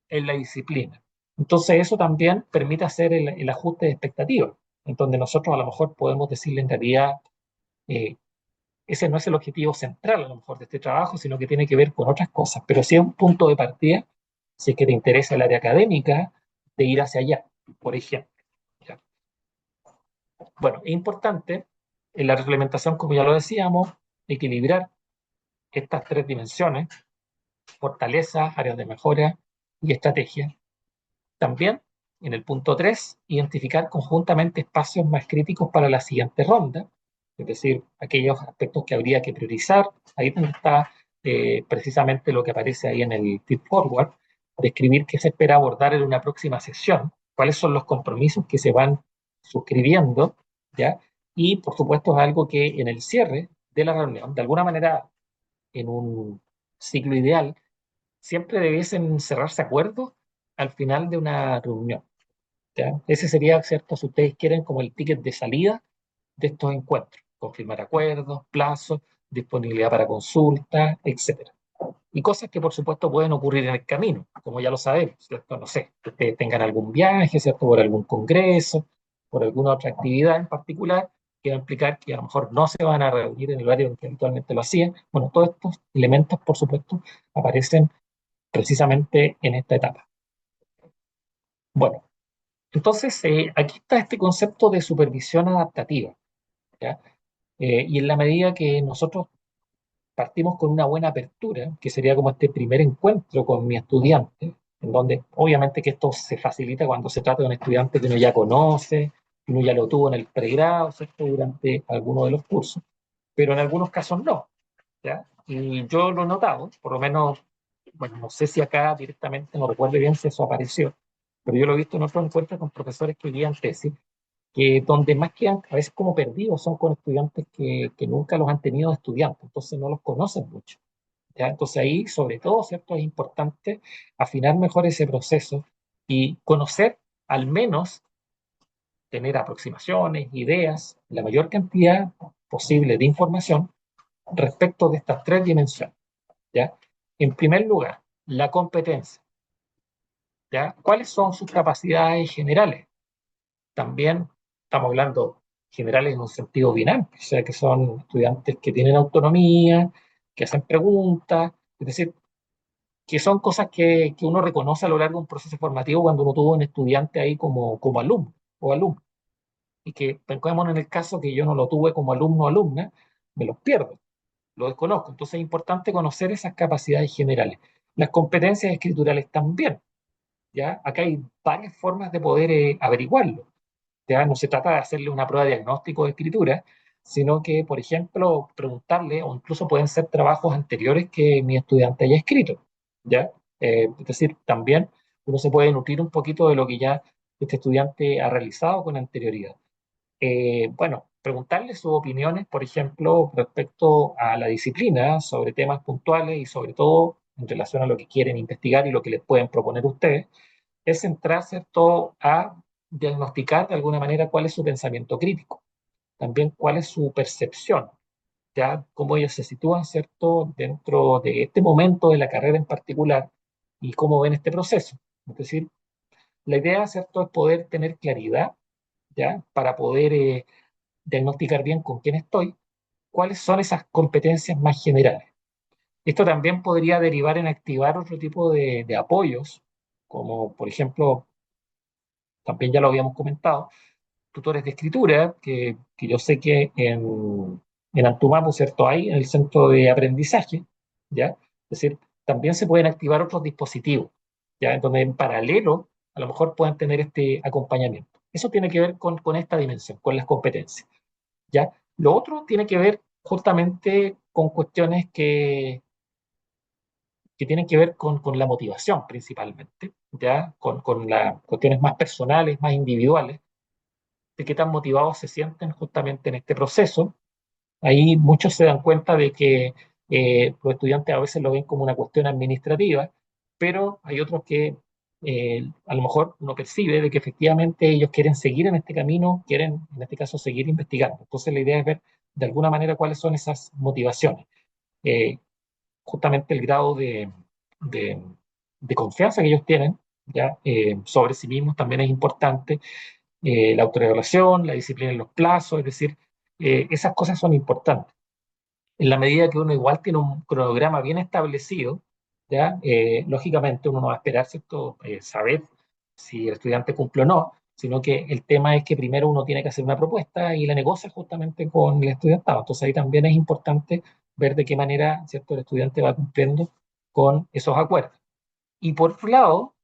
en la disciplina. Entonces eso también permite hacer el ajuste de expectativas, en donde nosotros a lo mejor podemos decirle en realidad, eh, ese no es el objetivo central a lo mejor de este trabajo, sino que tiene que ver con otras cosas, pero sí es un punto de partida, si es que te interesa el área académica, de ir hacia allá, por ejemplo. ¿Ya? Bueno, es importante en la reglamentación, como ya lo decíamos, equilibrar estas tres dimensiones, fortalezas, áreas de mejora y estrategias. También, en el punto 3, identificar conjuntamente espacios más críticos para la siguiente ronda, es decir, aquellos aspectos que habría que priorizar. Ahí donde está precisamente lo que aparece ahí en el tip forward, describir qué se espera abordar en una próxima sesión, cuáles son los compromisos que se van suscribiendo, ¿ya? Y, por supuesto, es algo que en el cierre de la reunión, de alguna manera, en un ciclo ideal, siempre debiesen cerrarse acuerdos al final de una reunión, ¿ya? Ese sería, ¿cierto?, si ustedes quieren, como el ticket de salida de estos encuentros, confirmar acuerdos, plazos, disponibilidad para consultas, etcétera. Y cosas que, por supuesto, pueden ocurrir en el camino, como ya lo sabemos, ¿cierto? No sé, que ustedes tengan algún viaje, ¿cierto?, por algún congreso, por alguna otra actividad en particular, que va a implicar que a lo mejor no se van a reunir en el horario en que habitualmente lo hacían. Bueno, todos estos elementos, por supuesto, aparecen precisamente en esta etapa. Bueno, entonces aquí está este concepto de supervisión adaptativa, ¿ya? Y en la medida que nosotros partimos con una buena apertura, que sería como este primer encuentro con mi estudiante, en donde obviamente que esto se facilita cuando se trata de un estudiante que uno ya conoce, que uno ya lo tuvo en el pregrado, ¿cierto?, durante alguno de los cursos, pero en algunos casos no, ¿ya? Y yo lo he notado, por lo menos, bueno, no sé si acá directamente, no recuerdo bien si eso apareció, pero yo lo he visto en otros encuentros con profesores que guían tesis, que donde más quedan a veces como perdidos son con estudiantes que nunca los han tenido de estudiantes, entonces no los conocen mucho, ¿ya? Entonces ahí, sobre todo, ¿cierto?, es importante afinar mejor ese proceso y conocer, al menos, tener aproximaciones, ideas, la mayor cantidad posible de información respecto de estas tres dimensiones, ¿ya? En primer lugar, la competencia, ¿ya? ¿Cuáles son sus capacidades generales? También estamos hablando generales en un sentido bien amplio, o sea, que son estudiantes que tienen autonomía, que hacen preguntas, es decir, que son cosas que uno reconoce a lo largo de un proceso formativo cuando uno tuvo un estudiante ahí como alumno o alumno. Y que, pensemos en el caso que yo no lo tuve como alumno o alumna, me los pierdo, lo desconozco. Entonces es importante conocer esas capacidades generales. Las competencias escriturales también, ¿ya? Acá hay varias formas de poder averiguarlo. ¿Ya? No se trata de hacerle una prueba de diagnóstico de escritura, sino que, por ejemplo, preguntarle, o incluso pueden ser trabajos anteriores que mi estudiante haya escrito, ¿ya? Es decir, también uno se puede nutrir un poquito de lo que ya este estudiante ha realizado con anterioridad. Bueno, preguntarle sus opiniones, por ejemplo, respecto a la disciplina, sobre temas puntuales y sobre todo en relación a lo que quieren investigar y lo que les pueden proponer ustedes, es centrar, ¿cierto?, a diagnosticar de alguna manera cuál es su pensamiento crítico, también cuál es su percepción, ya cómo ellos se sitúan, ¿cierto?, dentro de este momento de la carrera en particular y cómo ven este proceso. Es decir, la idea, ¿cierto?, es poder tener claridad, ¿ya?, para poder diagnosticar bien con quién estoy, cuáles son esas competencias más generales. Esto también podría derivar en activar otro tipo de apoyos, como por ejemplo, también ya lo habíamos comentado, tutores de escritura, que yo sé que en Antumapo, ¿cierto? Hay en el centro de aprendizaje, ¿ya? Es decir, también se pueden activar otros dispositivos, ¿ya? En donde en paralelo a lo mejor puedan tener este acompañamiento. Eso tiene que ver con esta dimensión, con las competencias, ¿ya? Lo otro tiene que ver justamente con cuestiones que tienen que ver con la motivación principalmente, ¿ya? Con las cuestiones más personales, más individuales, de qué tan motivados se sienten justamente en este proceso. Ahí muchos se dan cuenta de que los estudiantes a veces lo ven como una cuestión administrativa, pero hay otros que a lo mejor uno percibe de que efectivamente ellos quieren seguir en este camino, quieren en este caso seguir investigando. Entonces la idea es ver de alguna manera cuáles son esas motivaciones. Eh, Justamente el grado de, de confianza que ellos tienen, ¿ya? Sobre sí mismos también es importante, la autorregulación, la disciplina en los plazos, es decir, esas cosas son importantes. En la medida que uno igual tiene un cronograma bien establecido, ¿ya? Lógicamente uno no va a esperar, ¿cierto? Saber si el estudiante cumple o no, sino que el tema es que primero uno tiene que hacer una propuesta y la negocia justamente con el estudiantado. Entonces ahí también es importante ver de qué manera, ¿cierto?, el estudiante va cumpliendo con esos acuerdos. Y por otro lado,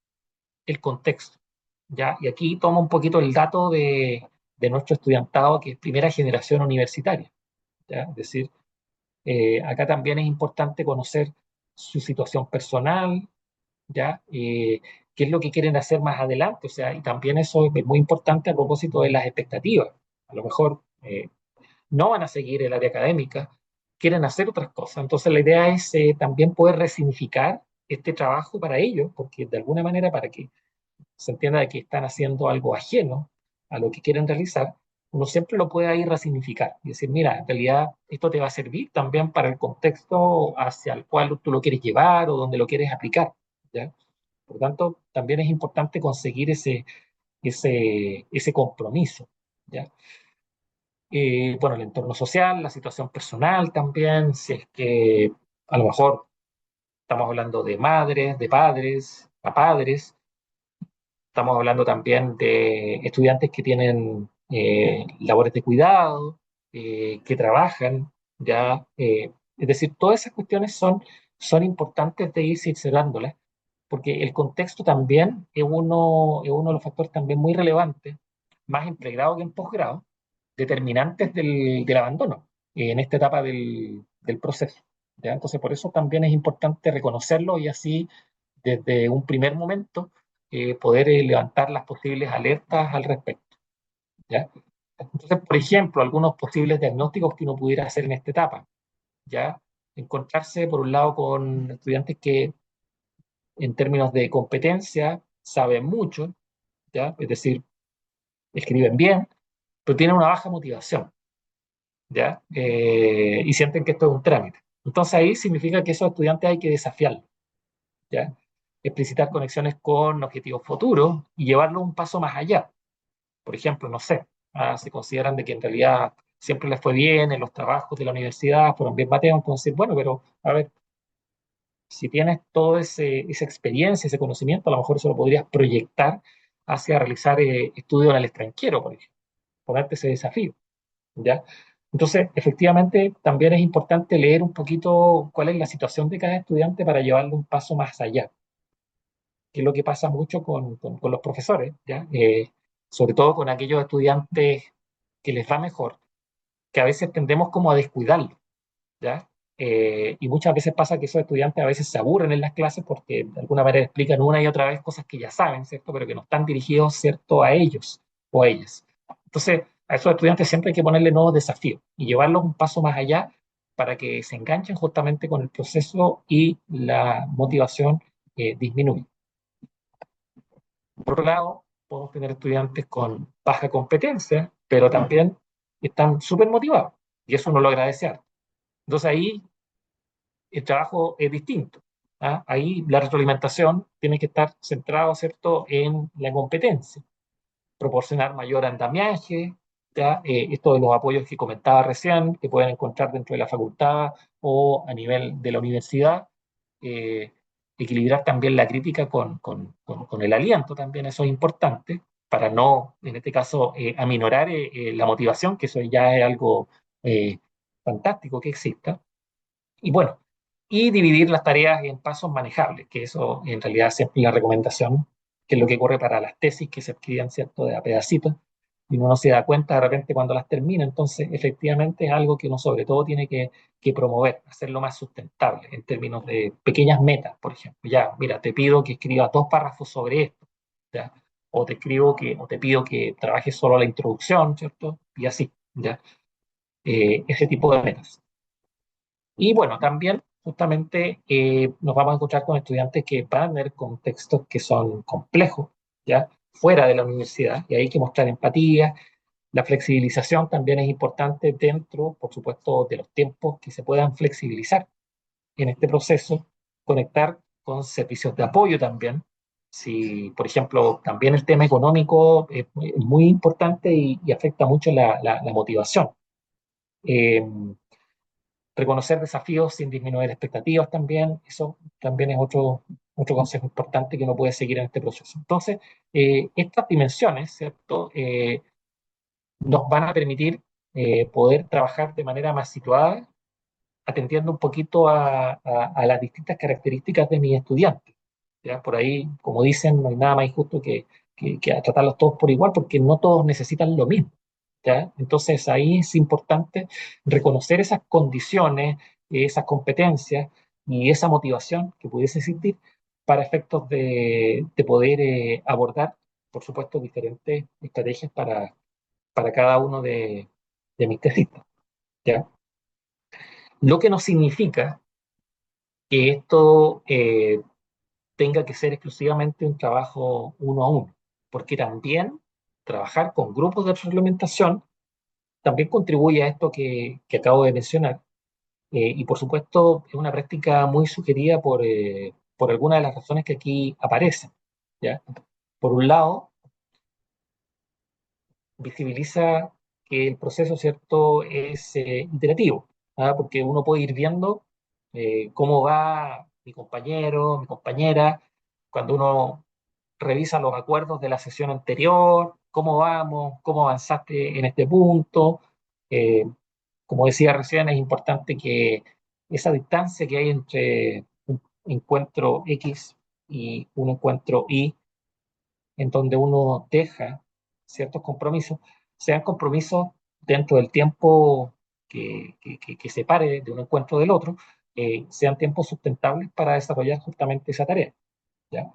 el contexto, ¿ya? Y aquí toma un poquito el dato de nuestro estudiantado, que es primera generación universitaria, ¿ya? Es decir, acá también es importante conocer su situación personal, ¿ya? Qué es lo que quieren hacer más adelante, o sea, y también eso es muy importante a propósito de las expectativas. A lo mejor no van a seguir el área académica, quieren hacer otras cosas. Entonces la idea es también poder resignificar este trabajo para ellos, porque de alguna manera para que se entienda de que están haciendo algo ajeno a lo que quieren realizar, uno siempre lo puede ahí resignificar y decir, mira, en realidad esto te va a servir también para el contexto hacia el cual tú lo quieres llevar o donde lo quieres aplicar, ¿ya? Por lo tanto, también es importante conseguir ese compromiso, ¿ya? Bueno, el entorno social, la situación personal también, si es que a lo mejor estamos hablando de madres, de padres, a padres. Estamos hablando también de estudiantes que tienen labores de cuidado, que trabajan, ya. Es decir, todas esas cuestiones son importantes de ir sincerándolas, porque el contexto también es uno de los factores también muy relevantes, más en pregrado que en posgrado, determinantes del abandono en esta etapa del proceso, ¿ya? Entonces, por eso también es importante reconocerlo y así, desde un primer momento, poder levantar las posibles alertas al respecto, ¿ya? Entonces, por ejemplo, algunos posibles diagnósticos que uno pudiera hacer en esta etapa, ¿ya? Encontrarse, por un lado, con estudiantes que, en términos de competencia, saben mucho, ¿ya? Es decir, escriben bien, pero tienen una baja motivación, ¿ya? Y sienten que esto es un trámite. Entonces ahí significa que esos estudiantes hay que desafiarlos, ¿ya? Explicitar conexiones con objetivos futuros y llevarlo un paso más allá. Por ejemplo, no sé, se consideran de que en realidad siempre les fue bien en los trabajos de la universidad, fueron bien mateos, entonces, bueno, pero a ver, Si tienes toda esa experiencia, ese conocimiento, a lo mejor eso lo podrías proyectar hacia realizar estudios en el extranjero, por ejemplo, ponerte ese desafío, ¿ya? Entonces, efectivamente, también es importante leer un poquito cuál es la situación de cada estudiante para llevarlo un paso más allá, que es lo que pasa mucho con los profesores, ¿ya? Sobre todo con aquellos estudiantes que les va mejor, que a veces tendemos como a descuidarlo, ¿ya? Y muchas veces pasa que esos estudiantes a veces se aburren en las clases porque de alguna manera explican una y otra vez cosas que ya saben, ¿cierto? Pero que no están dirigidos, ¿cierto?, a ellos o a ellas. Entonces, a esos estudiantes siempre hay que ponerle nuevos desafíos y llevarlos un paso más allá para que se enganchen justamente con el proceso y la motivación disminuye. Por otro lado, podemos tener estudiantes con baja competencia, pero también están súper motivados y eso uno lo agradece harto. Entonces ahí el trabajo es distinto. ¿Ah? Ahí la retroalimentación tiene que estar centrado, ¿cierto?, en la competencia, proporcionar mayor andamiaje, ¿ya? Esto de los apoyos que comentaba recién, que pueden encontrar dentro de la facultad o a nivel de la universidad, eh, equilibrar también la crítica con el aliento, también eso es importante, para no, en este caso, aminorar la motivación, que eso ya es algo eh, fantástico que exista. Y bueno, y dividir las tareas en pasos manejables, que eso en realidad siempre es la recomendación, que es lo que ocurre para las tesis que se escriben, ¿cierto?, de a pedacitos, y uno no se da cuenta de repente cuando las termina. Entonces, efectivamente es algo que uno sobre todo tiene que promover, hacerlo más sustentable en términos de pequeñas metas, por ejemplo. Ya, mira, te pido que escribas 2 párrafos sobre esto, ¿ya? O te pido que trabajes solo la introducción, ¿cierto? Y así, ¿ya? Ese tipo de metas. Y bueno, también justamente nos vamos a encontrar con estudiantes que van a tener contextos que son complejos, ¿ya? Fuera de la universidad, y hay que mostrar empatía. La flexibilización también es importante dentro, por supuesto, de los tiempos que se puedan flexibilizar en este proceso, conectar con servicios de apoyo también. Si, por ejemplo, también el tema económico es muy importante y afecta mucho la motivación. Eh, Reconocer desafíos sin disminuir expectativas también, eso también es otro consejo importante que uno puede seguir en este proceso. Entonces, estas dimensiones, ¿cierto?, nos van a permitir poder trabajar de manera más situada, atendiendo un poquito a las distintas características de mis estudiantes. ¿Ya? Por ahí, como dicen, no hay nada más injusto que a tratarlos todos por igual, porque no todos necesitan lo mismo. ¿Ya? Entonces ahí es importante reconocer esas condiciones, esas competencias y esa motivación que pudiese existir para efectos de poder abordar, por supuesto, diferentes estrategias para cada uno de mis tesistas. ¿Ya? Lo que no significa que esto tenga que ser exclusivamente un trabajo uno a uno, porque también trabajar con grupos de retroalimentación también contribuye a esto que acabo de mencionar. Y por supuesto es una práctica muy sugerida por algunas de las razones que aquí aparecen. ¿Ya? Por un lado, visibiliza que el proceso, ¿cierto?, es iterativo, ¿ah? Porque uno puede ir viendo cómo va mi compañero, mi compañera, cuando uno revisa los acuerdos de la sesión anterior, cómo vamos, cómo avanzaste en este punto. Eh, Como decía recién, es importante que esa distancia que hay entre un encuentro X y un encuentro Y, en donde uno deja ciertos compromisos, sean compromisos dentro del tiempo que separe de un encuentro del otro, sean tiempos sustentables para desarrollar justamente esa tarea. ¿Ya?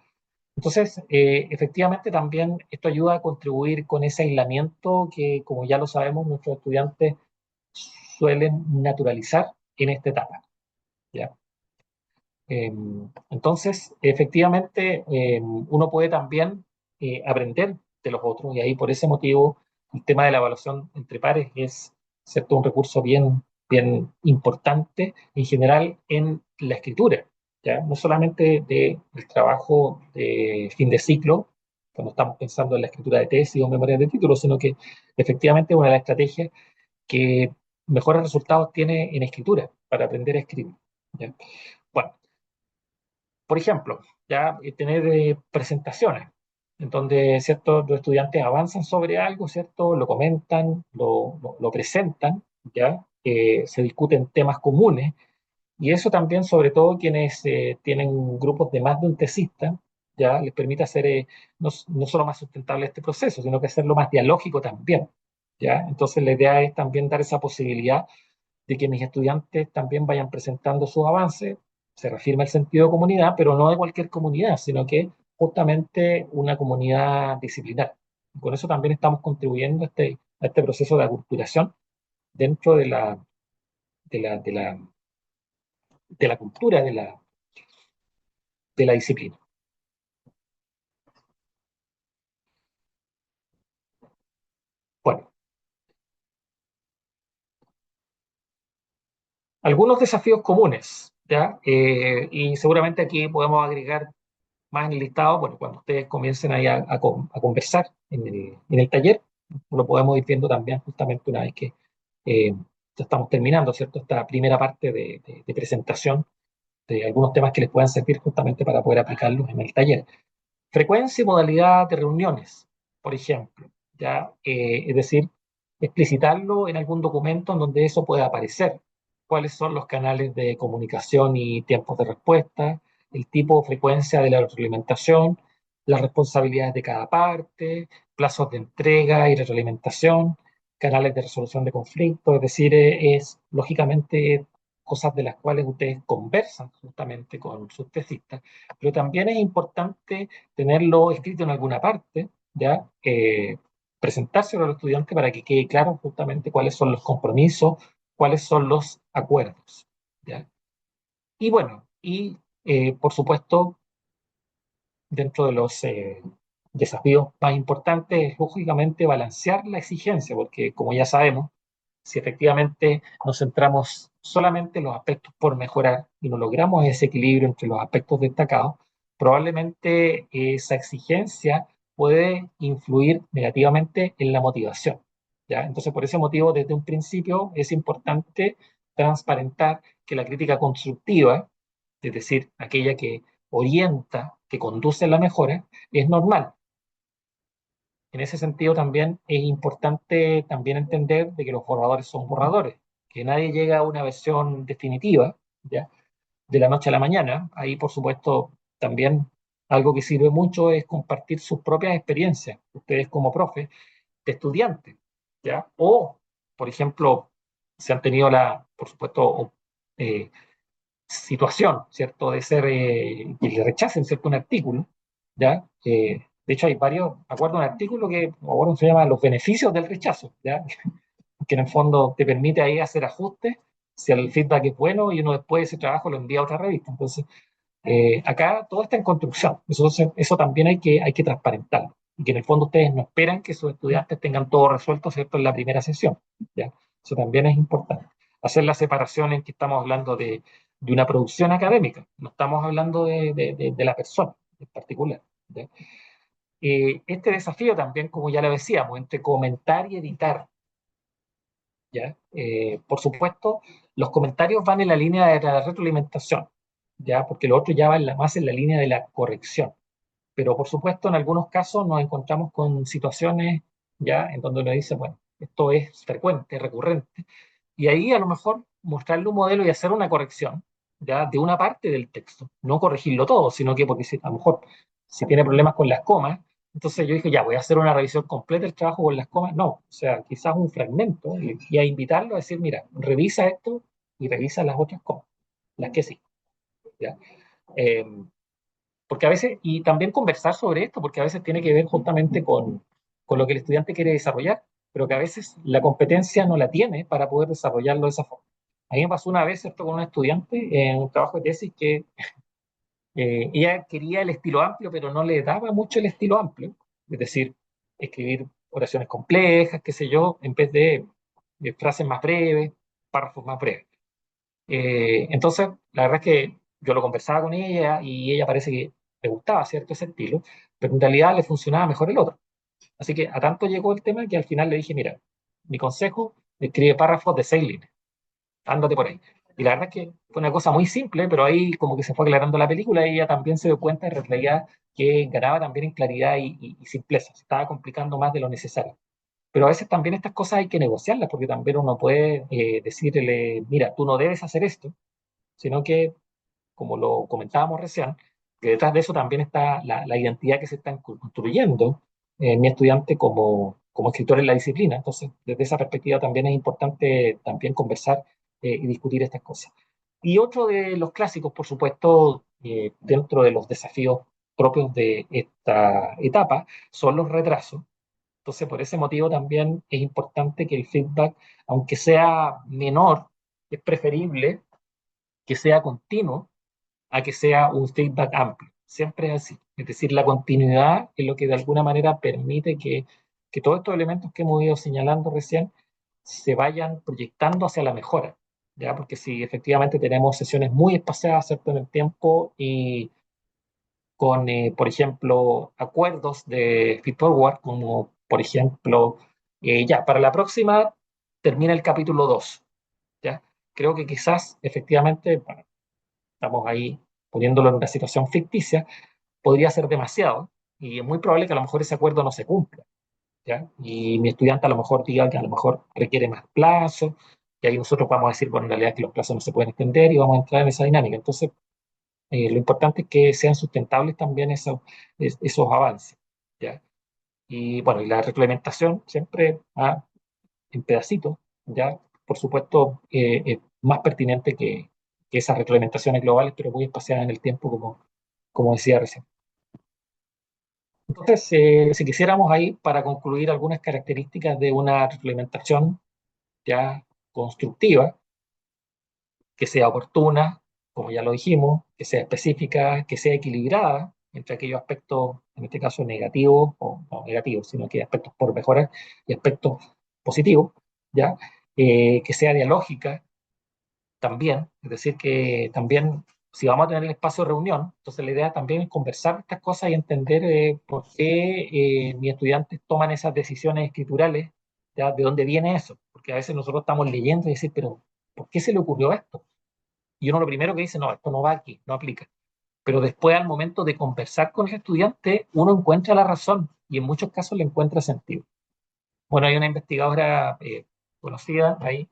Entonces, efectivamente también esto ayuda a contribuir con ese aislamiento que, como ya lo sabemos, nuestros estudiantes suelen naturalizar en esta etapa. ¿Ya? Eh, entonces, efectivamente, uno puede también aprender de los otros y ahí por ese motivo el tema de la evaluación entre pares es, ¿cierto?, un recurso bien importante en general en la escritura, ¿ya? No solamente del trabajo de fin de ciclo, cuando estamos pensando en la escritura de tesis o memorias de título, sino que efectivamente una de las estrategias que mejores resultados tiene en escritura para aprender a escribir. ¿Ya? Bueno, Por ejemplo, ya tener presentaciones en donde, ¿cierto?, los estudiantes avanzan sobre algo, ¿cierto?, lo comentan, lo presentan, ¿ya? Se discuten temas comunes y eso también, sobre todo quienes tienen grupos de más de un tesista, ya les permite hacer no solo más sustentable este proceso, sino que hacerlo más dialógico también, ¿ya? Entonces la idea es también dar esa posibilidad de que mis estudiantes también vayan presentando sus avances, se reafirma el sentido de comunidad, pero no de cualquier comunidad, sino que justamente una comunidad disciplinar. Y con eso también estamos contribuyendo a este proceso de aculturación dentro de la, de la cultura de la disciplina. Bueno, algunos desafíos comunes, ¿ya? Y seguramente aquí podemos agregar más en el listado, bueno, cuando ustedes comiencen ahí a conversar en el taller, lo podemos ir viendo también justamente una vez que ya estamos terminando, ¿cierto? Esta primera parte de presentación de algunos temas que les puedan servir justamente para poder aplicarlos en el taller. Frecuencia y modalidad de reuniones, por ejemplo, ¿ya? Es decir, explicitarlo en algún documento en donde eso pueda aparecer. ¿Cuáles son los canales de comunicación y tiempos de respuesta? El tipo o frecuencia de la retroalimentación, las responsabilidades de cada parte, plazos de entrega y retroalimentación, canales de resolución de conflictos, es decir, es lógicamente cosas de las cuales ustedes conversan justamente con sus tesistas, pero también es importante tenerlo escrito en alguna parte, ¿ya? Presentárselo al estudiante para que quede claro justamente cuáles son los compromisos, cuáles son los acuerdos, ¿ya? Y bueno, por supuesto, dentro de los desafíos más importantes es lógicamente balancear la exigencia, porque como ya sabemos, si efectivamente nos centramos solamente en los aspectos por mejorar y no logramos ese equilibrio entre los aspectos destacados, probablemente esa exigencia puede influir negativamente en la motivación, ¿ya? Entonces, por ese motivo, desde un principio es importante transparentar que la crítica constructiva, es decir, aquella que orienta, que conduce a la mejora, es normal. En ese sentido también es importante también entender de que los borradores son borradores, que nadie llega a una versión definitiva, ¿ya? De la noche a la mañana. Ahí, por supuesto, también algo que sirve mucho es compartir sus propias experiencias, ustedes como profes, de estudiantes, ¿ya? O, por ejemplo, se han tenido por supuesto, eh, situación, ¿cierto? De ser que le rechacen, ¿cierto? Un artículo, ¿ya? De hecho, hay varios, me acuerdo un artículo que, ahora se llama Los beneficios del rechazo, ¿ya? Que en el fondo te permite ahí hacer ajustes si el feedback es bueno y uno después de ese trabajo lo envía a otra revista. Entonces, acá todo está en construcción. Eso también hay que transparentarlo. Y que en el fondo ustedes no esperan que sus estudiantes tengan todo resuelto, ¿cierto?, en la primera sesión, ¿ya? Eso también es importante. Hacer la separación en que estamos hablando de una producción académica, no estamos hablando de la persona en particular, ¿ya? Este desafío también, como ya lo decíamos, entre comentar y editar, ¿ya? Por supuesto, los comentarios van en la línea de la retroalimentación, ¿ya? Porque lo otro ya va más en la línea de la corrección. Pero por supuesto, en algunos casos nos encontramos con situaciones ya en donde uno dice, bueno, esto es frecuente, recurrente, y ahí a lo mejor mostrarle un modelo y hacer una corrección ya de una parte del texto, no corregirlo todo, sino que porque si, a lo mejor si tiene problemas con las comas, entonces yo dije, ya, voy a hacer una revisión completa del trabajo con las comas. No, o sea, quizás un fragmento y a invitarlo a decir, mira, revisa esto y revisa las otras comas, las que sí. ¿Ya? Eh, porque a veces, y también conversar sobre esto, porque a veces tiene que ver justamente con lo que el estudiante quiere desarrollar, pero que a veces la competencia no la tiene para poder desarrollarlo de esa forma. A mí me pasó una vez, ¿cierto?, con un estudiante en un trabajo de tesis que ella quería el estilo amplio, pero no le daba mucho el estilo amplio, es decir, escribir oraciones complejas, qué sé yo, en vez de frases más breves, párrafos más breves. Entonces, la verdad es que yo lo conversaba con ella y ella parece que le gustaba, ¿cierto?, ese estilo, pero en realidad le funcionaba mejor el otro. Así que a tanto llegó el tema que al final le dije, mira, mi consejo, escribe párrafos de 6 líneas, ándate por ahí. Y la verdad es que fue una cosa muy simple, pero ahí como que se fue aclarando la película y ella también se dio cuenta en realidad que ganaba también en claridad y simpleza, se estaba complicando más de lo necesario. Pero a veces también estas cosas hay que negociarlas, porque también uno puede decirle, mira, tú no debes hacer esto, sino que, como lo comentábamos recién, que detrás de eso también está la identidad que se está construyendo mi estudiante como escritor en la disciplina. Entonces, desde esa perspectiva también es importante también conversar y discutir estas cosas. Y otro de los clásicos, por supuesto, dentro de los desafíos propios de esta etapa, son los retrasos. Entonces, por ese motivo también es importante que el feedback, aunque sea menor, es preferible que sea continuo a que sea un feedback amplio. Siempre es así. Es decir, la continuidad es lo que de alguna manera permite que todos estos elementos que hemos ido señalando recién se vayan proyectando hacia la mejora. ¿Ya? Porque si efectivamente tenemos sesiones muy espaciadas, ¿cierto?, en el tiempo y con, por ejemplo, acuerdos de feed forward, como por ejemplo, ya, para la próxima termina el capítulo 2, ¿ya? Creo que quizás efectivamente, bueno, estamos ahí poniéndolo en una situación ficticia, podría ser demasiado y es muy probable que a lo mejor ese acuerdo no se cumpla, ¿ya? Y mi estudiante a lo mejor diga que a lo mejor requiere más plazo, y ahí nosotros vamos a decir, bueno, en realidad que los plazos no se pueden extender y vamos a entrar en esa dinámica. Entonces, lo importante es que sean sustentables también esos avances, ¿ya? Y bueno, y la reglamentación siempre en pedacitos, ¿ya? Por supuesto, es más pertinente que esas reglamentaciones globales, pero muy espaciadas en el tiempo, como decía recién. Entonces, si quisiéramos ahí, para concluir, algunas características de una reglamentación ya constructiva, que sea oportuna, como ya lo dijimos, que sea específica, que sea equilibrada entre aquellos aspectos, en este caso negativos o no negativos, sino que aspectos por mejorar y aspectos positivos, ¿ya? Que sea dialógica también, es decir, que también si vamos a tener el espacio de reunión, entonces la idea también es conversar estas cosas y entender por qué mis estudiantes toman esas decisiones escriturales, ¿ya? De dónde viene eso, porque a veces nosotros estamos leyendo y decir, pero ¿por qué se le ocurrió esto? Y uno lo primero que dice, no, esto no va aquí, no aplica. Pero después al momento de conversar con el estudiante, uno encuentra la razón y en muchos casos le encuentra sentido. Bueno, hay una investigadora conocida ahí,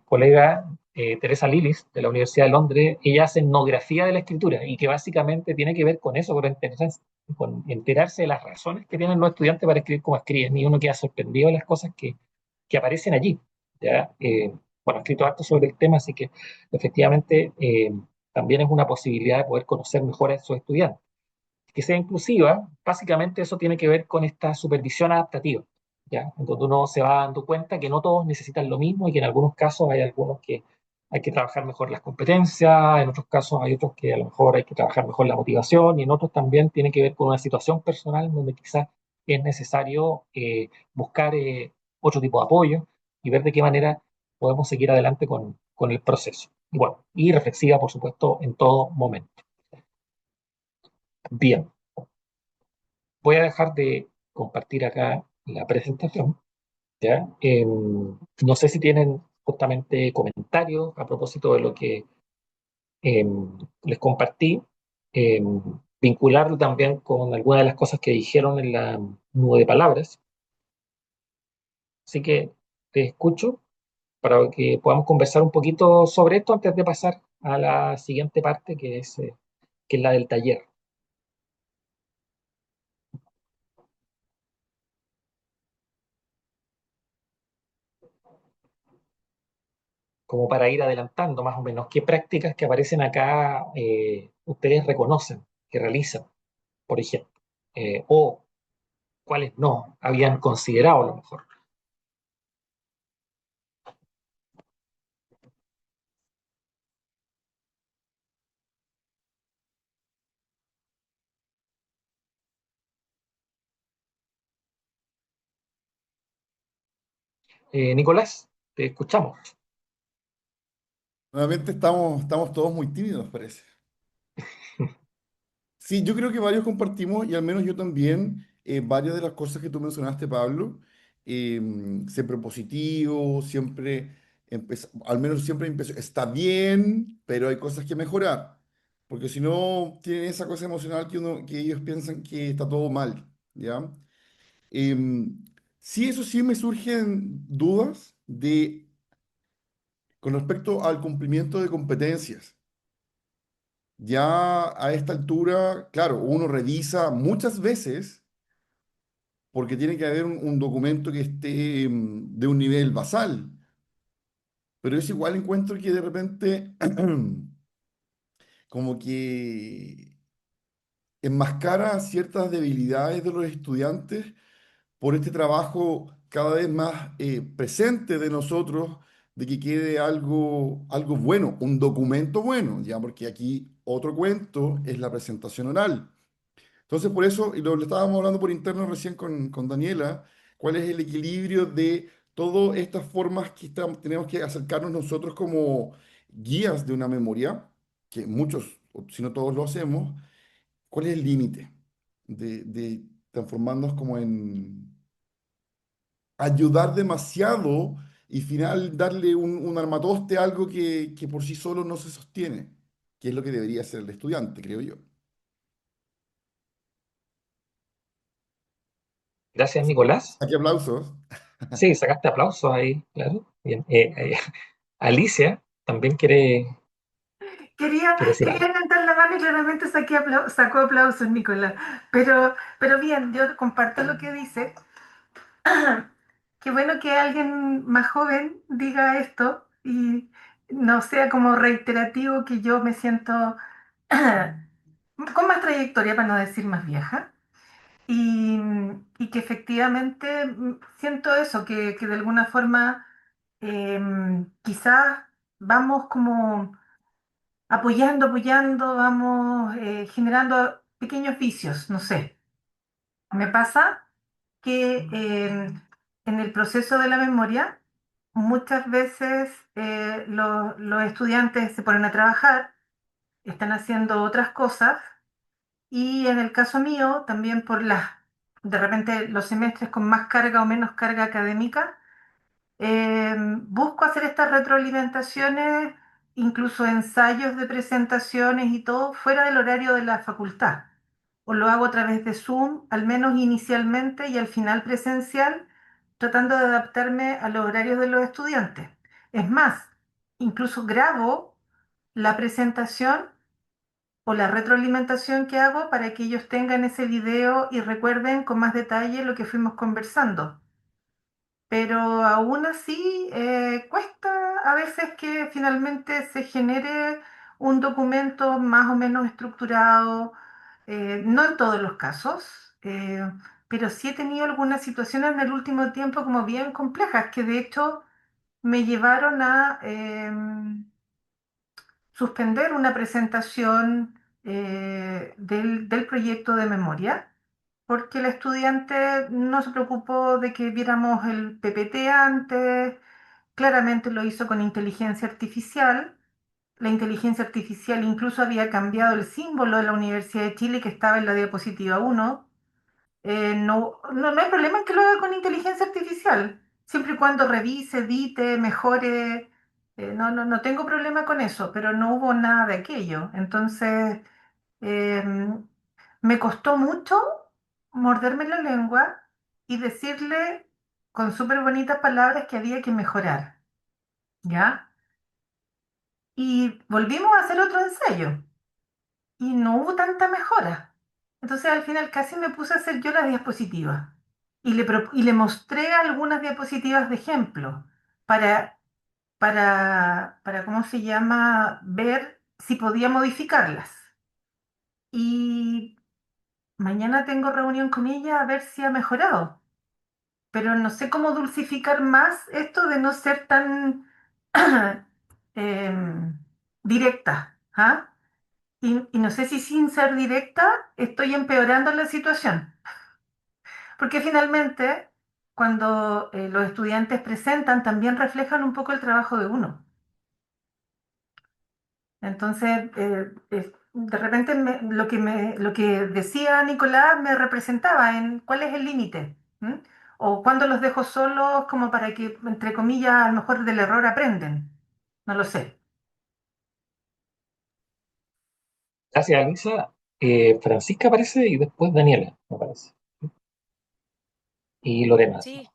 colega Teresa Lillis de la Universidad de Londres, ella hace etnografía de la escritura y que básicamente tiene que ver con eso, con enterarse de las razones que tienen los estudiantes para escribir como escriben y uno queda sorprendido de las cosas que aparecen allí. ¿Ya? Bueno, he escrito harto sobre el tema, así que efectivamente también es una posibilidad de poder conocer mejor a esos estudiantes. Que sea inclusiva, básicamente eso tiene que ver con esta supervisión adaptativa, ¿ya? En donde uno se va dando cuenta que no todos necesitan lo mismo y que en algunos casos hay algunos que hay que trabajar mejor las competencias, en otros casos hay otros que a lo mejor hay que trabajar mejor la motivación y en otros también tiene que ver con una situación personal donde quizás es necesario buscar otro tipo de apoyo y ver de qué manera podemos seguir adelante con el proceso. Y bueno, y reflexiva, por supuesto, en todo momento. Bien, voy a dejar de compartir acá la presentación, ¿ya? No sé si tienen justamente comentarios a propósito de lo que les compartí, vincularlo también con algunas de las cosas que dijeron en la nube de palabras. Así que te escucho para que podamos conversar un poquito sobre esto antes de pasar a la siguiente parte, que es la del taller, como para ir adelantando más o menos qué prácticas que aparecen acá ustedes reconocen, que realizan, por ejemplo, o cuáles no habían considerado a lo mejor. Nicolás, te escuchamos. Nuevamente estamos todos muy tímidos, parece. Sí, yo creo que varios compartimos, y al menos yo también, varias de las cosas que tú mencionaste, Pablo. Siempre positivo, siempre al menos siempre empezó, está bien, pero hay cosas que mejorar, porque si no tienen esa cosa emocional que ellos piensan que está todo mal, ¿ya? Em, sí, eso sí me surgen dudas con respecto al cumplimiento de competencias. Ya a esta altura, claro, uno revisa muchas veces porque tiene que haber un documento que esté de un nivel basal, pero es igual encuentro que de repente como que enmascara ciertas debilidades de los estudiantes por este trabajo cada vez más presente de nosotros, de que quede algo bueno, un documento bueno, ya porque aquí otro cuento es la presentación oral. Entonces, por eso, y lo estábamos hablando por interno recién con Daniela, cuál es el equilibrio de todas estas formas que tenemos que acercarnos nosotros como guías de una memoria, que muchos, o si no todos lo hacemos, cuál es el límite de transformarnos como en ayudar demasiado y final darle un armatoste a algo que por sí solo no se sostiene, que es lo que debería hacer el estudiante, creo yo. Gracias, Nicolás. Aquí aplausos. Sí, sacaste aplausos ahí, claro. Bien. Alicia también quiere decir Quería algo. levantar la mano y claramente sacó aplausos, Nicolás. Pero bien, yo comparto lo que dice. Qué bueno que alguien más joven diga esto y no sea como reiterativo que yo me siento con más trayectoria, para no decir más vieja. Y, y que efectivamente siento eso, que de alguna forma quizás vamos como apoyando, vamos generando pequeños vicios, no sé. Me pasa que en el proceso de la memoria, muchas veces los estudiantes se ponen a trabajar, están haciendo otras cosas, y en el caso mío, también de repente los semestres con más carga o menos carga académica, busco hacer estas retroalimentaciones, incluso ensayos de presentaciones y todo, fuera del horario de la facultad. O lo hago a través de Zoom, al menos inicialmente y al final presencial, tratando de adaptarme a los horarios de los estudiantes. Es más, incluso grabo la presentación o la retroalimentación que hago para que ellos tengan ese video y recuerden con más detalle lo que fuimos conversando. Pero aún así cuesta a veces que finalmente se genere un documento más o menos estructurado, no en todos los casos, pero sí he tenido algunas situaciones en el último tiempo como bien complejas, que de hecho me llevaron a suspender una presentación del proyecto de memoria porque el estudiante no se preocupó de que viéramos el PPT antes, claramente lo hizo con inteligencia artificial. La inteligencia artificial incluso había cambiado el símbolo de la Universidad de Chile que estaba en la diapositiva 1. No hay problema en que lo haga con inteligencia artificial, siempre y cuando revise, edite, mejore. No tengo problema con eso, pero no hubo nada de aquello. Entonces, Em, me costó mucho morderme la lengua y decirle con súper bonitas palabras que había que mejorar, ¿ya? Y volvimos a hacer otro ensayo y no hubo tanta mejora. Entonces al final casi me puse a hacer yo las diapositivas y le mostré algunas diapositivas de ejemplo para, ¿cómo se llama?, ver si podía modificarlas. Y mañana tengo reunión con ella a ver si ha mejorado, pero no sé cómo dulcificar más esto de no ser tan em, directa, ¿ah? Y no sé si sin ser directa estoy empeorando la situación, porque finalmente cuando los estudiantes presentan también reflejan un poco el trabajo de uno. Entonces, de repente lo que decía Nicolás me representaba en cuál es el límite. ¿M? o cuándo los dejo solos como para que, entre comillas, a lo mejor del error aprenden. No lo sé. Gracias, Luisa. Francisca aparece y después Daniela, me parece. Y Lorena. Sí,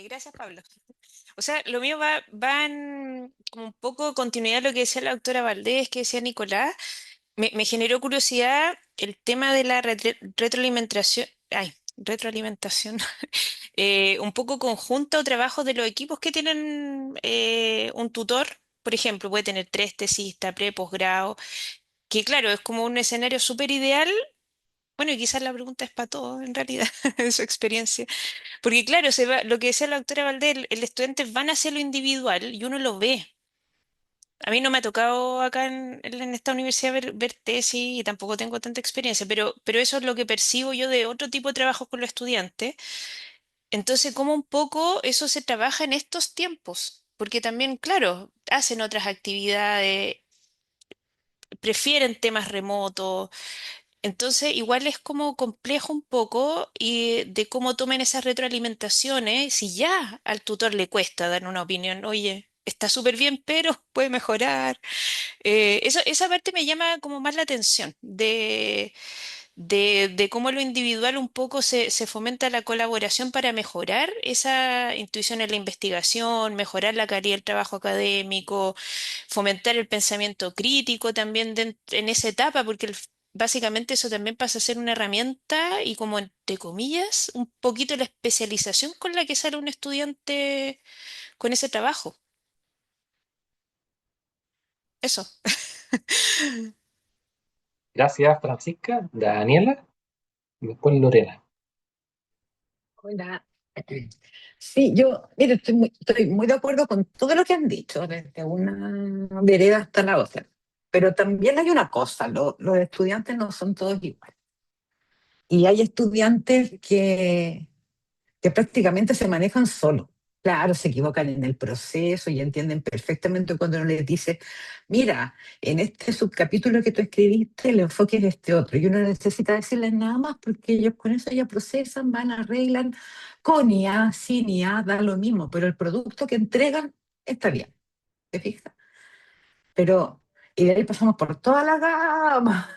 gracias, Pablo. O sea, lo mío va en como un poco continuidad de lo que decía la doctora Valdés, que decía Nicolás. Me generó curiosidad el tema de la retroalimentación, ay, retroalimentación, un poco conjunta o trabajo de los equipos que tienen un tutor. Por ejemplo, puede tener tres tesistas, pre, posgrado, que claro, es como un escenario súper ideal. Bueno, y quizás la pregunta es para todos, en realidad, en su experiencia. Porque claro, lo que decía la doctora Valdés, el estudiante van hacia lo individual y uno lo ve. A mí no me ha tocado acá en esta universidad ver tesis y tampoco tengo tanta experiencia, pero eso es lo que percibo yo de otro tipo de trabajo con los estudiantes. Entonces, ¿cómo un poco eso se trabaja en estos tiempos? Porque también, claro, hacen otras actividades, prefieren temas remotos. Entonces, igual es como complejo un poco y de cómo tomen esas retroalimentaciones, si ya al tutor le cuesta dar una opinión, oye, está súper bien, pero puede mejorar. Esa parte me llama como más la atención de cómo lo individual un poco se fomenta la colaboración para mejorar esa intuición en la investigación, mejorar la calidad del trabajo académico, fomentar el pensamiento crítico también en esa etapa, porque básicamente eso también pasa a ser una herramienta y como entre comillas, un poquito la especialización con la que sale un estudiante con ese trabajo. Eso. Gracias, Francisca. Daniela y después Lorena. Hola. Sí, yo, mire, estoy muy de acuerdo con todo lo que han dicho, desde una vereda hasta la otra. Pero también hay una cosa, los estudiantes no son todos iguales. Y hay estudiantes que prácticamente se manejan solos. Claro, se equivocan en el proceso y entienden perfectamente cuando uno les dice, mira, en este subcapítulo que tú escribiste, el enfoque es este otro. Y uno no necesita decirles nada más porque ellos con eso ya procesan, van, arreglan, con IA, sin IA, da lo mismo, pero el producto que entregan está bien, ¿te fijas? Pero, y de ahí pasamos por toda la gama,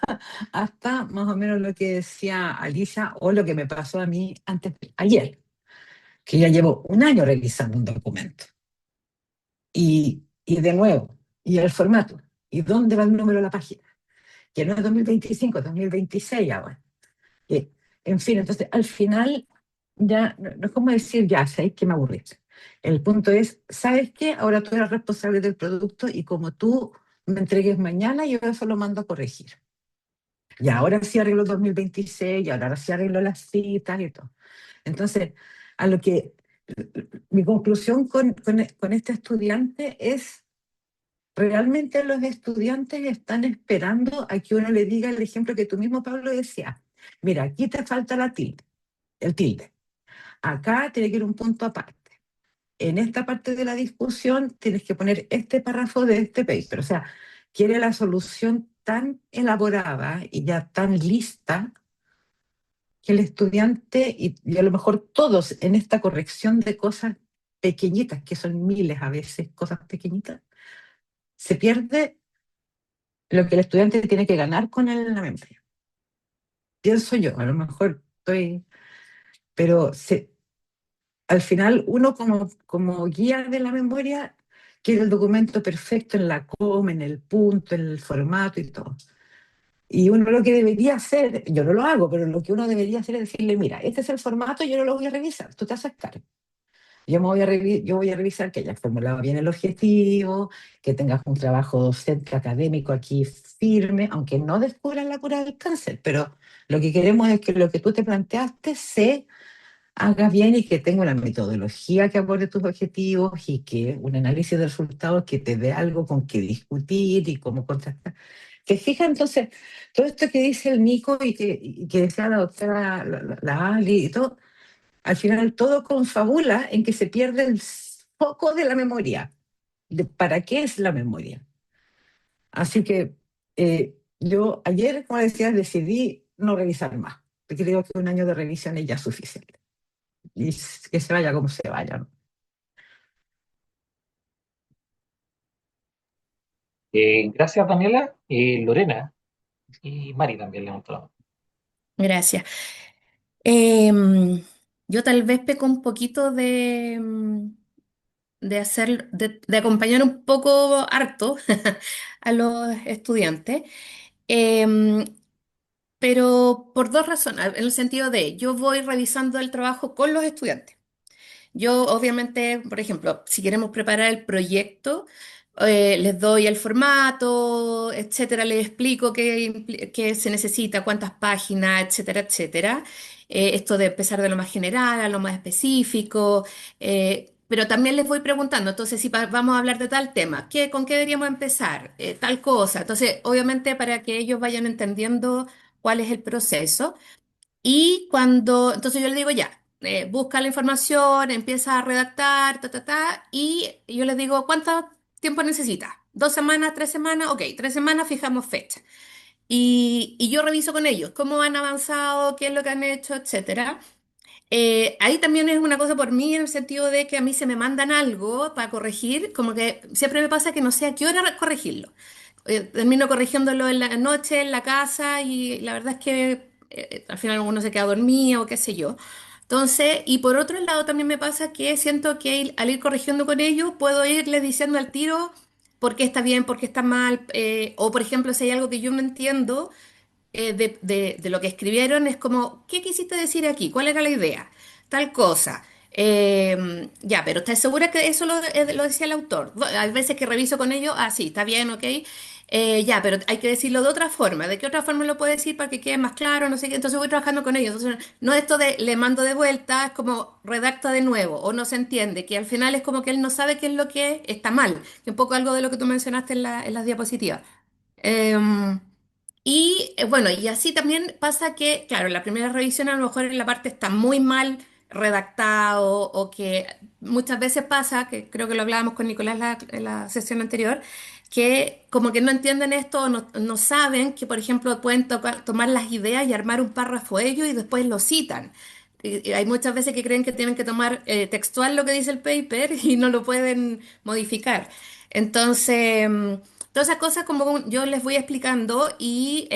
hasta más o menos lo que decía Alicia o lo que me pasó a mí ayer, que ya llevo un año revisando un documento. Y de nuevo, y el formato, y dónde va el número de la página, que no es 2025, es 2026 ahora. Y, en fin, entonces al final ya no es como decir, ya, sabes que me aburrí. El punto es, ¿sabes qué? Ahora tú eres responsable del producto y como tú me entregues mañana, yo eso lo mando a corregir. Y ahora sí arreglo 2026, y ahora sí arreglo las citas y todo. Entonces, a lo que mi conclusión con este estudiante es, realmente los estudiantes están esperando a que uno le diga el ejemplo que tú mismo, Pablo, decía. Mira, aquí te falta la tilde, el tilde. Acá tiene que ir un punto aparte. En esta parte de la discusión tienes que poner este párrafo de este paper. O sea, quiere la solución tan elaborada y ya tan lista que el estudiante, y a lo mejor todos en esta corrección de cosas pequeñitas, que son miles a veces, cosas pequeñitas, se pierde lo que el estudiante tiene que ganar con la memoria. Pienso yo, a lo mejor estoy, pero al final uno como guía de la memoria quiere el documento perfecto en la coma, en el punto, en el formato y todo. Y uno lo que debería hacer, yo no lo hago, pero lo que uno debería hacer es decirle, mira, este es el formato, yo no lo voy a revisar, tú te haces cargo. Yo voy a revisar que hayas formulado bien el objetivo, que tengas un trabajo docente académico aquí firme, aunque no descubran la cura del cáncer, pero lo que queremos es que lo que tú te planteaste se haga bien y que tenga una metodología que aborde tus objetivos y que un análisis de resultados que te dé algo con que discutir y cómo contrastar. ¿Te fijas? Entonces, todo esto que dice el Nico y que decía la doctora la Ali y todo, al final todo confabula en que se pierde el foco de la memoria, de para qué es la memoria. Así que yo ayer, como decía, decidí no revisar más, porque creo que un año de revisión es ya suficiente. y que se vaya como se vaya, ¿no? Gracias, Daniela. Lorena y Mari también levantó la mano. Gracias. Em, yo tal vez peco un poquito de acompañar un poco harto a los estudiantes, em, pero por dos razones, en el sentido de yo voy revisando el trabajo con los estudiantes. Yo, obviamente, por ejemplo, si queremos preparar el proyecto, les doy el formato, etcétera, les explico qué se necesita, cuántas páginas, etcétera, etcétera. Esto de empezar de lo más general a lo más específico, pero también les voy preguntando, entonces, si vamos a hablar de tal tema, ¿con qué deberíamos empezar? Tal cosa. Entonces, obviamente, para que ellos vayan entendiendo cuál es el proceso. Y entonces yo le digo ya, busca la información, empieza a redactar, y yo les digo, ¿cuánto tiempo necesitas? ¿2 semanas, 3 semanas? Ok, 3 semanas, fijamos fecha. Y yo reviso con ellos cómo han avanzado, qué es lo que han hecho, etcétera. Ahí también es una cosa por mí en el sentido de que a mí se me mandan algo para corregir, como que siempre me pasa que no sé a qué hora corregirlo. Termino corrigiéndolo en la noche, en la casa, y la verdad es que al final uno se queda dormido o qué sé yo. Entonces, y por otro lado también me pasa que siento que al ir corrigiendo con ellos, puedo irles diciendo al tiro por qué está bien, por qué está mal, o por ejemplo, si hay algo que yo no entiendo de lo que escribieron, es como, ¿qué quisiste decir aquí? ¿Cuál era la idea? Tal cosa. Ya, pero ¿estás segura que eso lo decía el autor? Hay veces que reviso con ellos, ah, sí, está bien, ok. Ya, pero hay que decirlo de otra forma. ¿De qué otra forma lo puedo decir para que quede más claro? No sé qué. Entonces voy trabajando con ellos. Entonces, no esto de le mando de vuelta, es como redacta de nuevo o no se entiende, que al final es como que él no sabe qué es lo que está mal. Que un poco algo de lo que tú mencionaste en las diapositivas. Em, bueno, y así también pasa que, claro, la primera revisión a lo mejor en la parte está muy mal redactado o que muchas veces pasa, que creo que lo hablábamos con Nicolás en la sesión anterior, que como que no entienden esto o no saben que, por ejemplo, pueden tomar las ideas y armar un párrafo ellos y después lo citan. Y hay muchas veces que creen que tienen que tomar textual lo que dice el paper y no lo pueden modificar. Entonces, todas esas cosas como yo les voy explicando y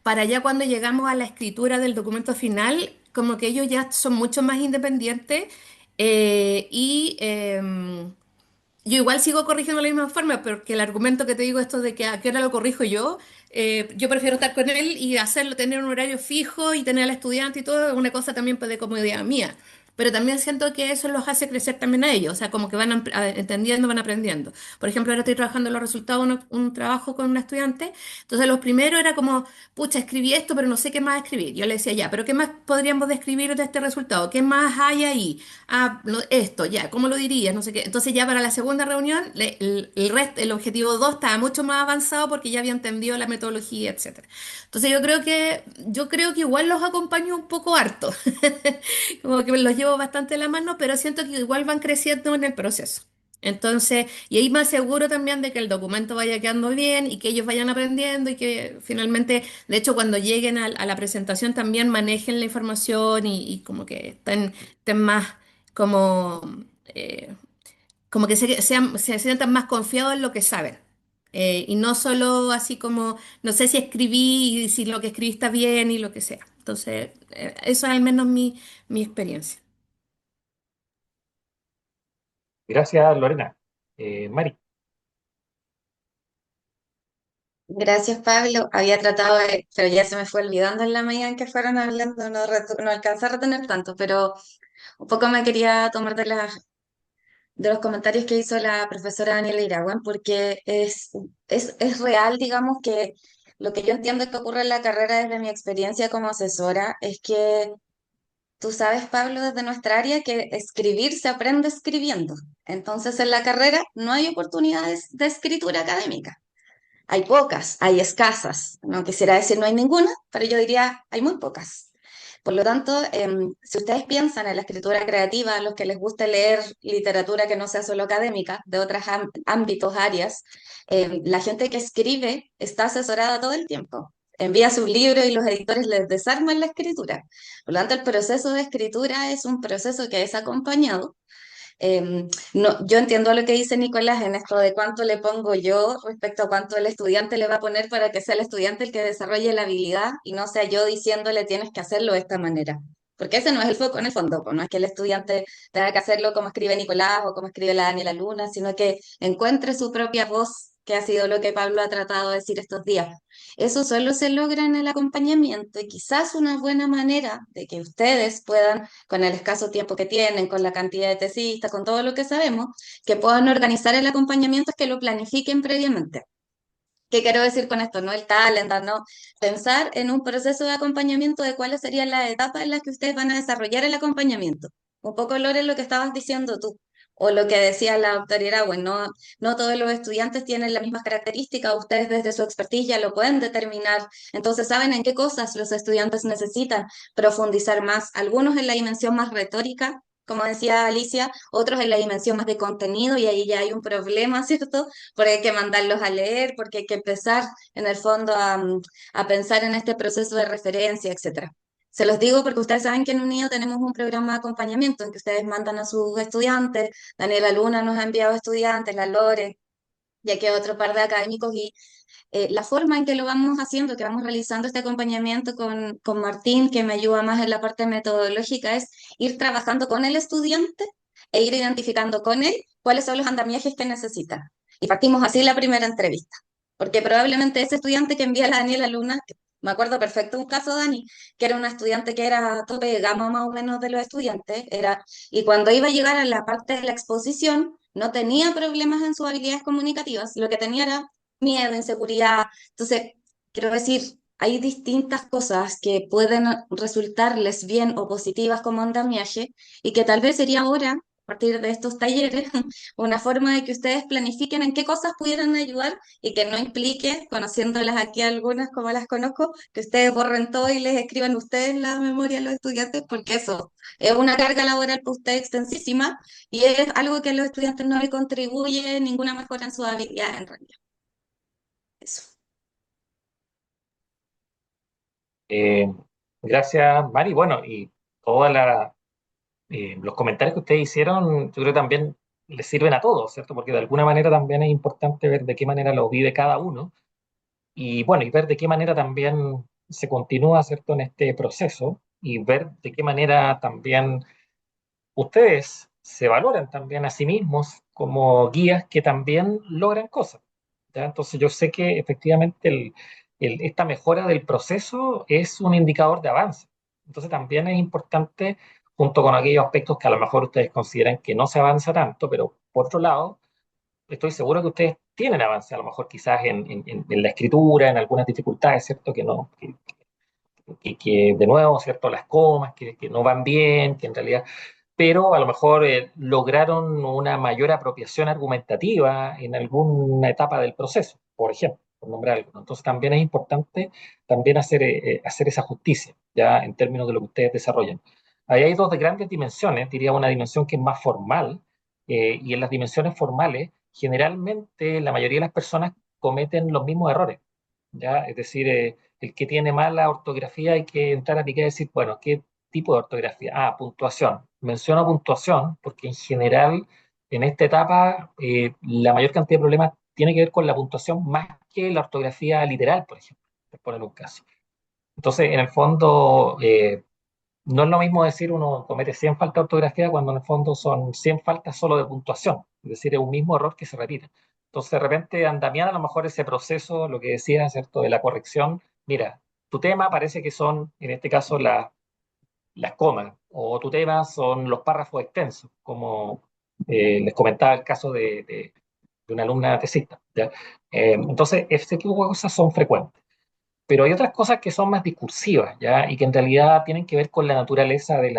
para allá cuando llegamos a la escritura del documento final, como que ellos ya son mucho más independientes y yo igual sigo corrigiendo de la misma forma, pero que el argumento que te digo esto de que a qué hora lo corrijo yo prefiero estar con él y hacerlo, tener un horario fijo y tener al estudiante y todo, es una cosa también pues, de comodidad mía. Pero también siento que eso los hace crecer también a ellos, o sea, como que van entendiendo, van aprendiendo. Por ejemplo, ahora estoy trabajando en los resultados de un trabajo con un estudiante, entonces los primeros era como, pucha, escribí esto, pero no sé qué más escribir. Yo le decía, ya, pero ¿qué más podríamos describir de este resultado? ¿Qué más hay ahí? Ah, esto, ya, ¿cómo lo dirías? No sé qué. Entonces ya para la segunda reunión, el objetivo 2 estaba mucho más avanzado porque ya había entendido la metodología, etcétera. Entonces yo creo que igual los acompaño un poco harto. Como que los llevo bastante de la mano, pero siento que igual van creciendo en el proceso. Entonces, y ahí me aseguro también de que el documento vaya quedando bien y que ellos vayan aprendiendo y que finalmente, de hecho, cuando lleguen a la presentación también manejen la información y como que estén más como, eh, como que se sientan más confiados en lo que saben. Y no solo así como, no sé si escribí y si lo que escribí está bien y lo que sea. Entonces, eso es al menos mi experiencia. Gracias, Lorena. Mari. Gracias, Pablo. Había tratado de, pero ya se me fue olvidando en la medida en que fueron hablando, no alcancé a retener tanto, pero un poco me quería tomar de los comentarios que hizo la profesora Daniela Irawan, porque es real, digamos, que lo que yo entiendo que ocurre en la carrera desde mi experiencia como asesora es que tú sabes, Pablo, desde nuestra área, que escribir se aprende escribiendo. Entonces, en la carrera no hay oportunidades de escritura académica. Hay pocas, hay escasas. No quisiera decir no hay ninguna, pero yo diría hay muy pocas. Por lo tanto, si ustedes piensan en la escritura creativa, a los que les gusta leer literatura que no sea solo académica, de otros ámbitos, áreas, la gente que escribe está asesorada todo el tiempo. envía sus libros y los editores les desarman la escritura. Por lo tanto, el proceso de escritura es un proceso que es acompañado. No, yo entiendo lo que dice Nicolás en esto de cuánto le pongo yo respecto a cuánto el estudiante le va a poner para que sea el estudiante el que desarrolle la habilidad y no sea yo diciéndole tienes que hacerlo de esta manera. Porque ese no es el foco en el fondo, pues no es que el estudiante tenga que hacerlo como escribe Nicolás o como escribe la Daniela Luna, sino que encuentre su propia voz, que ha sido lo que Pablo ha tratado de decir estos días. Eso solo se logra en el acompañamiento y quizás una buena manera de que ustedes puedan, con el escaso tiempo que tienen, con la cantidad de tesistas, con todo lo que sabemos, que puedan organizar el acompañamiento es que lo planifiquen previamente. ¿Qué quiero decir con esto? No el talent, no pensar en un proceso de acompañamiento de cuáles serían las etapas en las que ustedes van a desarrollar el acompañamiento. Un poco, Lore, lo que estabas diciendo tú, o lo que decía la doctora Iragüen, no todos los estudiantes tienen las mismas características, ustedes desde su expertise ya lo pueden determinar, entonces saben en qué cosas los estudiantes necesitan profundizar más, algunos en la dimensión más retórica, como decía Alicia, otros en la dimensión más de contenido, y ahí ya hay un problema, ¿cierto? Porque hay que mandarlos a leer, porque hay que empezar en el fondo a pensar en este proceso de referencia, etcétera. Se los digo porque ustedes saben que en UNIDO tenemos un programa de acompañamiento en que ustedes mandan a sus estudiantes, Daniela Luna nos ha enviado estudiantes, la Lore, ya que otro par de académicos, y la forma en que lo vamos haciendo, que vamos realizando este acompañamiento con Martín, que me ayuda más en la parte metodológica, es ir trabajando con el estudiante e ir identificando con él cuáles son los andamiajes que necesita. Y partimos así la primera entrevista, porque probablemente ese estudiante que envía a la Daniela Luna, que me acuerdo perfecto un caso, Dani, que era una estudiante que era tope de gama más o menos de los estudiantes, y cuando iba a llegar a la parte de la exposición, no tenía problemas en sus habilidades comunicativas, lo que tenía era miedo, inseguridad. Entonces, quiero decir, hay distintas cosas que pueden resultarles bien o positivas como andamiaje y que tal vez sería ahora, a partir de estos talleres, una forma de que ustedes planifiquen en qué cosas pudieran ayudar y que no implique, conociéndolas aquí algunas como las conozco, que ustedes borren todo y les escriban ustedes la memoria a los estudiantes, porque eso es una carga laboral para ustedes extensísima y es algo que a los estudiantes no les contribuye ninguna mejora en su habilidad en realidad. Eso. Eh, Gracias, Mari. Bueno, y todos los comentarios que ustedes hicieron, yo creo que también les sirven a todos, ¿cierto? Porque de alguna manera también es importante ver de qué manera lo vive cada uno y bueno, y ver de qué manera también se continúa, ¿cierto? En este proceso y ver de qué manera también ustedes se valoran también a sí mismos como guías que también logran cosas. ¿Ya? Entonces yo sé que efectivamente esta mejora del proceso es un indicador de avance. Entonces también es importante, junto con aquellos aspectos que a lo mejor ustedes consideran que no se avanza tanto, pero por otro lado, estoy seguro que ustedes tienen avance, a lo mejor quizás en la escritura, en algunas dificultades, ¿cierto? Que de nuevo, ¿cierto? Las comas, que no van bien, que en realidad pero a lo mejor lograron una mayor apropiación argumentativa en alguna etapa del proceso, por ejemplo, por nombrar algo. Entonces también es importante también hacer esa justicia, ya en términos de lo que ustedes desarrollan. Ahí hay dos de grandes dimensiones, diría una dimensión que es más formal, y en las dimensiones formales, generalmente la mayoría de las personas cometen los mismos errores, ¿ya? Es decir, el que tiene mala ortografía hay que entrar a picar y decir, bueno, ¿qué tipo de ortografía? Ah, puntuación. Menciono puntuación porque en general en esta etapa la mayor cantidad de problemas tiene que ver con la puntuación más que la ortografía literal, por ejemplo, por poner un caso. Entonces, en el fondo, no es lo mismo decir uno comete 100 faltas de ortografía cuando en el fondo son 100 faltas solo de puntuación, es decir, es un mismo error que se repite. Entonces, de repente, andamiar a lo mejor ese proceso, lo que decía, ¿cierto?, de la corrección, mira, tu tema parece que son, en este caso, las comas, o tu tema son los párrafos extensos, como les comentaba el caso de una alumna tesista, ¿ya? Entonces, este tipo de cosas son frecuentes. Pero hay otras cosas que son más discursivas, ¿ya? Y que en realidad tienen que ver con la naturaleza de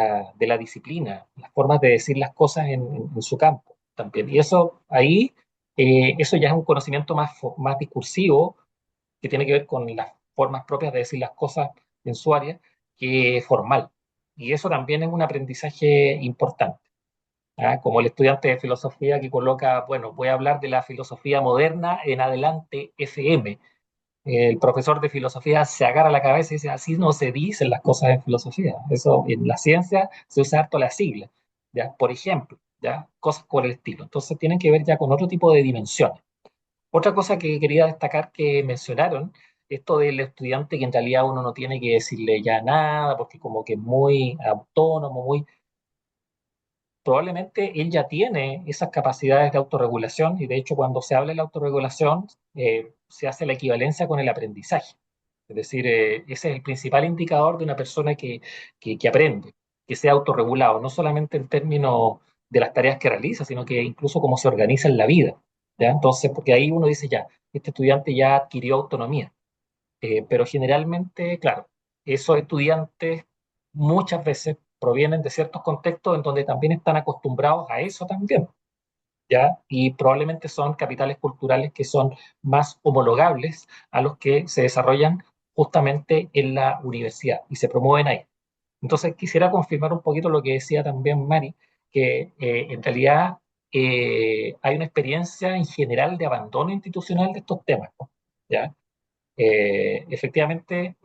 la disciplina, las formas de decir las cosas en su campo también. Y eso ahí, eso ya es un conocimiento más discursivo, que tiene que ver con las formas propias de decir las cosas en su área, que formal. Y eso también es un aprendizaje importante. ¿Ah? Como el estudiante de filosofía que coloca, bueno, voy a hablar de la filosofía moderna en adelante FM. el profesor de filosofía se agarra la cabeza y dice, así no se dicen las cosas en filosofía. Eso en la ciencia se usa harto la sigla, ¿ya? Por ejemplo, ¿ya? Cosas por el estilo. Entonces tienen que ver ya con otro tipo de dimensiones. Otra cosa que quería destacar que mencionaron, esto del estudiante que en realidad uno no tiene que decirle ya nada, porque como que es muy autónomo, muy probablemente él ya tiene esas capacidades de autorregulación y de hecho cuando se habla de la autorregulación se hace la equivalencia con el aprendizaje. Es decir, ese es el principal indicador de una persona que aprende, que sea autorregulado, no solamente en términos de las tareas que realiza, sino que incluso cómo se organiza en la vida. ¿Ya? Entonces, porque ahí uno dice ya, este estudiante ya adquirió autonomía. Pero generalmente, claro, esos estudiantes muchas veces provienen de ciertos contextos en donde también están acostumbrados a eso también, ¿ya? Y probablemente son capitales culturales que son más homologables a los que se desarrollan justamente en la universidad y se promueven ahí. Entonces, quisiera confirmar un poquito lo que decía también Mari, que en realidad hay una experiencia en general de abandono institucional de estos temas, ¿no? ¿Ya? Efectivamente,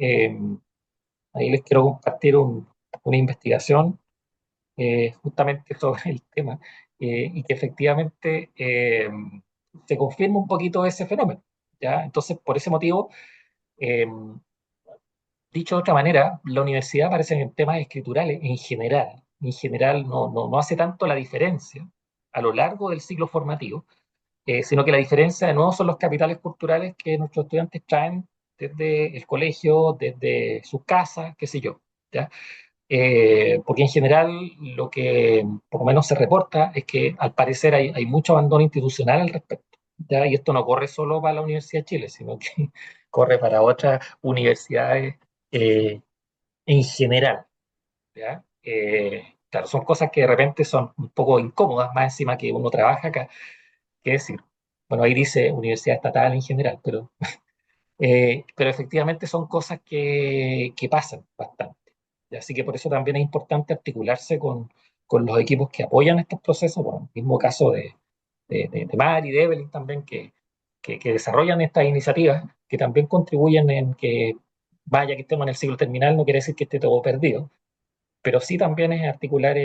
ahí les quiero compartir una investigación justamente sobre el tema y que efectivamente se confirma un poquito ese fenómeno. ¿Ya? Entonces, por ese motivo, eh, dicho de otra manera, la universidad parece en temas escriturales en general no hace tanto la diferencia a lo largo del ciclo formativo, sino que la diferencia de nuevo son los capitales culturales que nuestros estudiantes traen desde el colegio, desde sus casas, qué sé yo, ¿ya? Porque en general lo que por lo menos se reporta es que al parecer hay mucho abandono institucional al respecto, ¿ya? Y esto no corre solo para la Universidad de Chile, sino que corre para otras universidades eh, en general, ¿ya? Claro, son cosas que de repente son un poco incómodas, más encima que uno trabaja acá, qué decir. Bueno, ahí dice universidad estatal en general, pero efectivamente son cosas que pasan bastante. Y así que por eso también es importante articularse con los equipos que apoyan estos procesos, bueno, el mismo caso de Mari, de Evelyn también, que desarrollan estas iniciativas, que también contribuyen en que, vaya que estemos en el ciclo terminal, no quiere decir que esté todo perdido, pero sí también es articular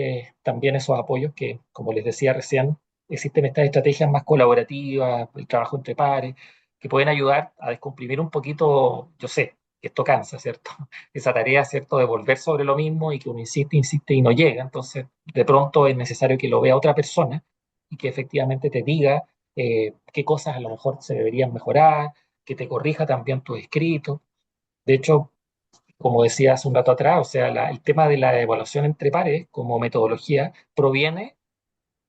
también esos apoyos que, como les decía recién, existen estas estrategias más colaborativas, el trabajo entre pares, que pueden ayudar a descomprimir un poquito, yo sé, que esto cansa, ¿cierto? Esa tarea, ¿cierto?, de volver sobre lo mismo y que uno insiste, insiste y no llega. Entonces, de pronto es necesario que lo vea otra persona y que efectivamente te diga qué cosas a lo mejor se deberían mejorar, que te corrija también tus escritos. De hecho, como decía hace un rato atrás, o sea, el tema de la evaluación entre pares como metodología proviene,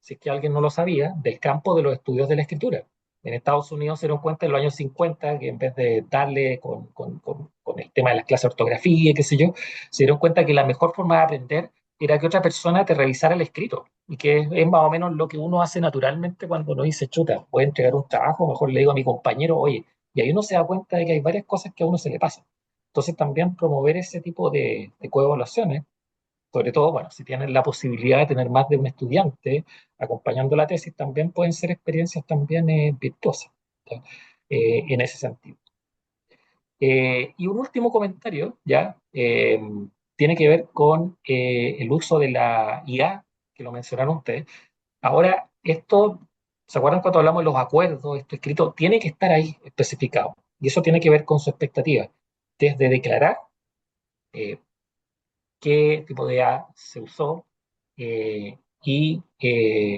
si es que alguien no lo sabía, del campo de los estudios de la escritura. En Estados Unidos se dieron cuenta en los años 50 que en vez de darle con el tema de las clases de ortografía y qué sé yo, se dieron cuenta que la mejor forma de aprender era que otra persona te revisara el escrito y que es más o menos lo que uno hace naturalmente cuando uno dice, chuta, voy a entregar un trabajo, mejor le digo a mi compañero, oye, y ahí uno se da cuenta de que hay varias cosas que a uno se le pasan. Entonces también promover ese tipo de coevaluaciones, sobre todo, bueno, si tienen la posibilidad de tener más de un estudiante acompañando la tesis, también pueden ser experiencias también virtuosas, ¿ya? En ese sentido. Y un último comentario, ya, tiene que ver con el uso de la IA, que lo mencionaron ustedes. Ahora, esto, ¿se acuerdan cuando hablamos de los acuerdos? Esto escrito tiene que estar ahí especificado. Y eso tiene que ver con su expectativa. Desde declarar eh, qué tipo de A se usó y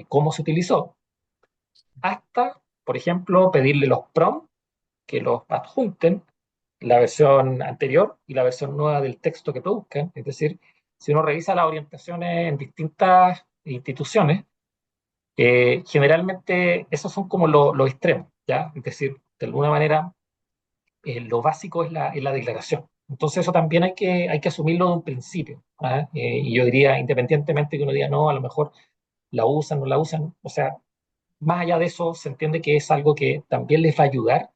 cómo se utilizó, hasta, por ejemplo, pedirle los prompts que los adjunten la versión anterior y la versión nueva del texto que produzcan. Es decir, si uno revisa las orientaciones en distintas instituciones, generalmente esos son como los extremos, ¿ya? Es decir, de alguna manera lo básico es la declaración. Entonces eso también hay que asumirlo de un principio. ¿Ah? Y yo diría, independientemente que uno diga, no, a lo mejor la usan, no la usan, o sea, más allá de eso se entiende que es algo que también les va a ayudar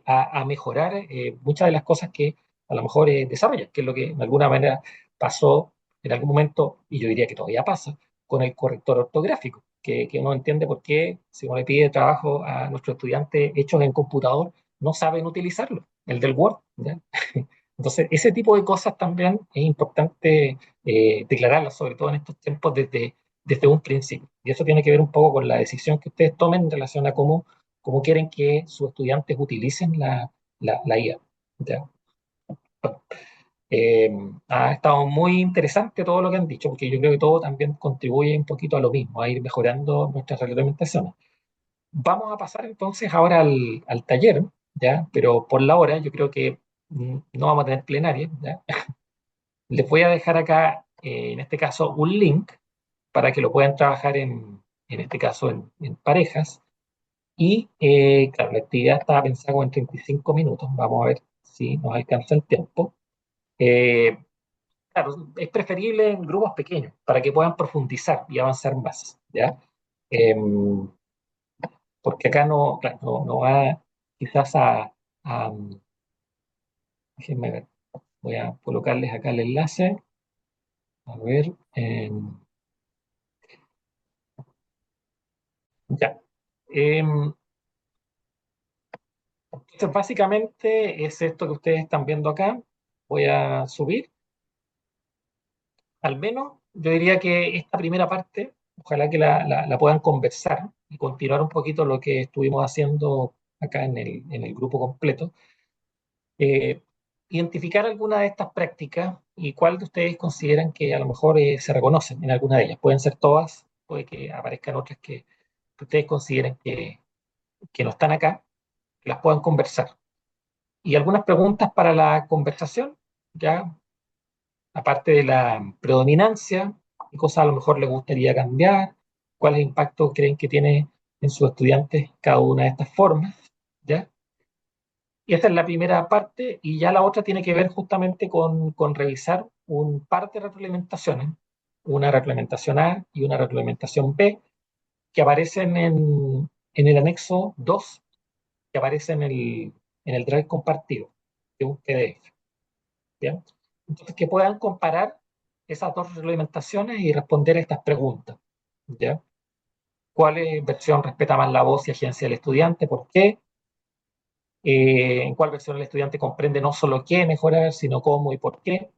a mejorar muchas de las cosas que a lo mejor desarrollan, que es lo que de alguna manera pasó en algún momento, y yo diría que todavía pasa, con el corrector ortográfico, que uno entiende por qué si uno le pide trabajo a nuestros estudiantes hechos en computador, no saben utilizarlo, el del Word, ¿ya? Entonces, ese tipo de cosas también es importante declararlas, sobre todo en estos tiempos, desde un principio. Y eso tiene que ver un poco con la decisión que ustedes tomen en relación a cómo quieren que sus estudiantes utilicen la IA. ¿Ya? Bueno, eh, ha estado muy interesante todo lo que han dicho, porque yo creo que todo también contribuye un poquito a lo mismo, a ir mejorando nuestras reglamentaciones. Vamos a pasar entonces ahora al taller, ¿ya? Pero por la hora yo creo que no vamos a tener plenaria, ¿ya? Les voy a dejar acá, en este caso, un link para que lo puedan trabajar en este caso, en parejas. Y, claro, la actividad estaba pensada como en 35 minutos. Vamos a ver si nos alcanza el tiempo. Eh, claro, es preferible en grupos pequeños para que puedan profundizar y avanzar más, ¿ya? Em, Porque acá no, claro, no va quizás a, déjenme ver, voy a colocarles acá el enlace. A ver, ya. Em, entonces, básicamente es esto que ustedes están viendo acá. Voy a subir. Al menos yo diría que esta primera parte, ojalá que la puedan conversar y continuar un poquito lo que estuvimos haciendo acá en el grupo completo. Eh, Identificar alguna de estas prácticas y cuál de ustedes consideran que a lo mejor se reconocen en alguna de ellas. Pueden ser todas, puede que aparezcan otras que ustedes consideren que no están acá, que las puedan conversar. Y algunas preguntas para la conversación, ya aparte de la predominancia, qué cosas a lo mejor les gustaría cambiar, cuáles impactos creen que tiene en sus estudiantes cada una de estas formas, ¿ya? Y esta es la primera parte, y ya la otra tiene que ver justamente con revisar un par de retroalimentaciones, una retroalimentación A y una retroalimentación B, que aparecen en el anexo 2, que aparece en el Drive compartido, de un PDF. ¿Bien? Entonces, que puedan comparar esas dos reglamentaciones y responder a estas preguntas. ¿Ya? ¿Cuál versión respeta más la voz y agencia del estudiante? ¿Por qué? ¿En cuál versión el estudiante comprende no solo qué mejorar, sino cómo y por qué?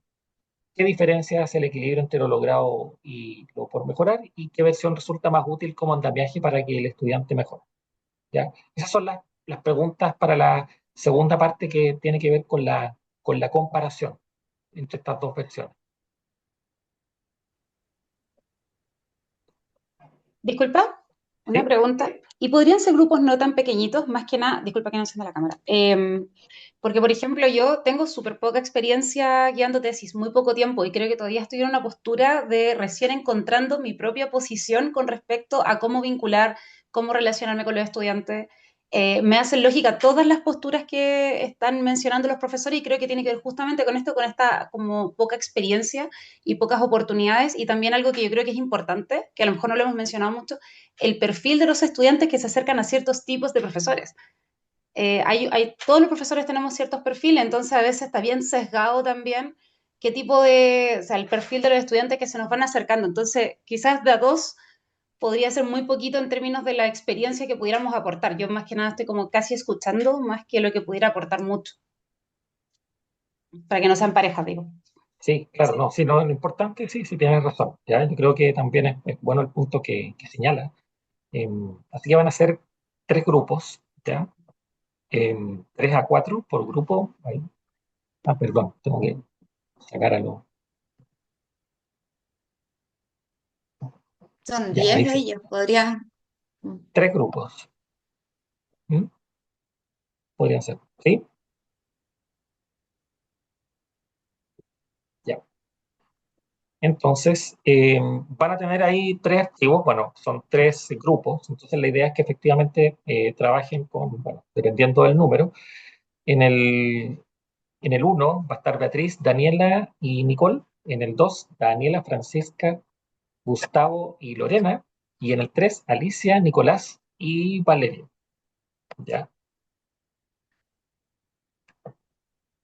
¿Qué diferencia hace el equilibrio entre lo logrado y lo por mejorar? ¿Y qué versión resulta más útil como andamiaje para que el estudiante mejore? ¿Ya? Esas son las preguntas para la segunda parte, que tiene que ver con la comparación entre estas dos versiones. Disculpa, una ¿Sí? pregunta. ¿Y podrían ser grupos no tan pequeñitos? Más que nada, disculpa que no encienda la cámara. Porque, por ejemplo, yo tengo súper poca experiencia guiando tesis, muy poco tiempo, y creo que todavía estoy en una postura de recién encontrando mi propia posición con respecto a cómo vincular, cómo relacionarme con los estudiantes. Me hacen lógica todas las posturas que están mencionando los profesores, y creo que tiene que ver justamente con esto, con esta como poca experiencia y pocas oportunidades, y también algo que yo creo que es importante, que a lo mejor no lo hemos mencionado mucho, el perfil de los estudiantes que se acercan a ciertos tipos de profesores. Todos los profesores tenemos ciertos perfiles, entonces a veces está bien sesgado también qué tipo de, o sea, el perfil de los estudiantes que se nos van acercando. Entonces, quizás de a dos podría ser muy poquito en términos de la experiencia que pudiéramos aportar. Yo más que nada estoy como casi escuchando más que lo que pudiera aportar mucho, para que no sean parejas, digo. Sí, claro, no, sí, no, lo importante, sí, sí, tienes razón, ¿ya? Yo creo que también es bueno el punto que señala. Así que van a ser tres grupos, ¿ya? 3 a 4 por grupo. Ahí. Ah, perdón, tengo que sacar algo. Son Ya, 10 ahí de sí. ellos, podría. 3 grupos. ¿Mm? Podrían ser, ¿sí? Ya. Entonces, van a tener ahí 3 archivos, bueno, son 3 grupos, entonces la idea es que efectivamente trabajen con, bueno, dependiendo del número. En el 1 va a estar Beatriz, Daniela y Nicole. En el 2, Daniela, Francisca, Gustavo y Lorena. Y en el 3, Alicia, Nicolás y Valerio. ¿Ya?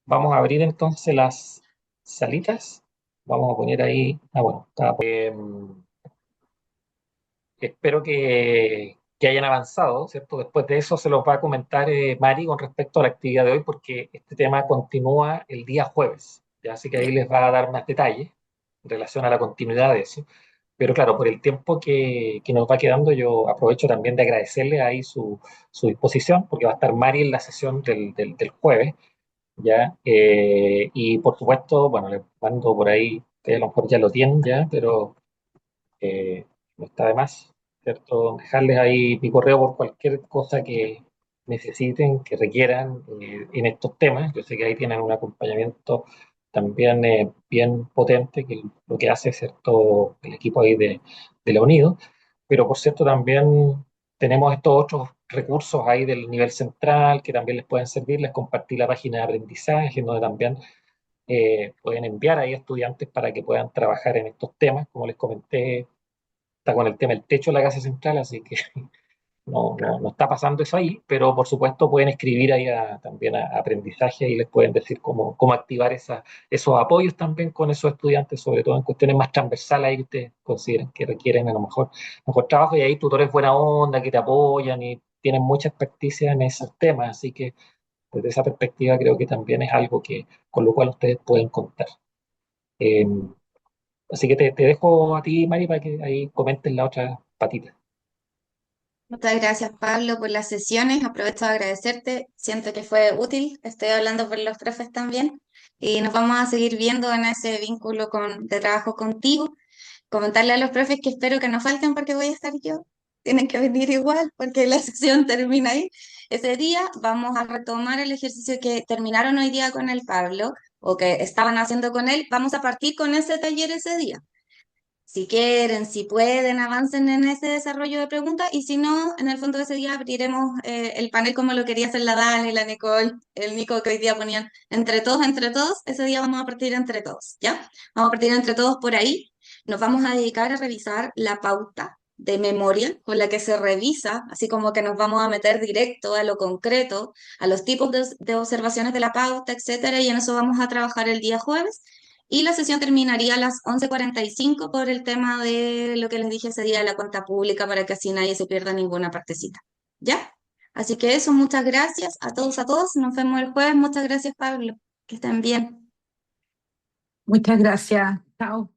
Vamos a abrir entonces las salitas. Vamos a poner ahí. Ah, bueno, espero que hayan avanzado, ¿cierto? Después de eso se los va a comentar Mari con respecto a la actividad de hoy, porque este tema continúa el día jueves, ¿ya? Así que ahí Ya. les va a dar más detalles en relación a la continuidad de eso. Pero claro, por el tiempo que nos va quedando, yo aprovecho también de agradecerle ahí su disposición, porque va a estar Mari en la sesión del jueves, ¿ya? Y por supuesto, bueno, les mando por ahí, que a lo mejor ya lo tienen ya, pero eh, no está de más, ¿cierto? Dejarles ahí mi correo por cualquier cosa que necesiten, que requieran en estos temas. Yo sé que ahí tienen un acompañamiento también bien potente, que lo que hace, ¿cierto?, el equipo ahí de la Unido, pero por cierto también tenemos estos otros recursos ahí del nivel central que también les pueden servir. Les compartí la página de aprendizaje, donde también pueden enviar ahí estudiantes para que puedan trabajar en estos temas. Como les comenté, está con el tema del techo de la casa central, así que no está pasando eso ahí, pero por supuesto pueden escribir ahí también a aprendizaje y les pueden decir cómo activar esos apoyos también con esos estudiantes, sobre todo en cuestiones más transversales ahí que ustedes consideren que requieren a lo mejor trabajo, y ahí tutores buena onda que te apoyan y tienen mucha experticia en esos temas, así que desde esa perspectiva creo que también es algo con lo cual ustedes pueden contar. Eh, Así que te dejo a ti, Mari, para que ahí comentes la otra patita. Muchas gracias, Pablo, por las sesiones. Aprovecho de agradecerte. Siento que fue útil. Estoy hablando por los profes también. Y nos vamos a seguir viendo en ese vínculo de trabajo contigo. Comentarle a los profes que espero que no falten porque voy a estar yo. Tienen que venir igual porque la sesión termina ahí. Ese día vamos a retomar el ejercicio que terminaron hoy día con el Pablo o que estaban haciendo con él. Vamos a partir con ese taller ese día. Si quieren, si pueden, avancen en ese desarrollo de preguntas y si no, en el fondo de ese día abriremos el panel como lo quería hacer la Dani, la Nicole, el Nico que hoy día ponían entre todos, ese día vamos a partir entre todos, ¿ya? Vamos a partir entre todos por ahí, nos vamos a dedicar a revisar la pauta de memoria con la que se revisa, así como que nos vamos a meter directo a lo concreto, a los tipos de observaciones de la pauta, etcétera, y en eso vamos a trabajar el día jueves. Y la sesión terminaría a las 11:45 por el tema de lo que les dije ese día de la cuenta pública para que así nadie se pierda ninguna partecita. ¿Ya? Así que eso, muchas gracias a todos, a todos. Nos vemos el jueves. Muchas gracias, Pablo. Que estén bien. Muchas gracias. Chao.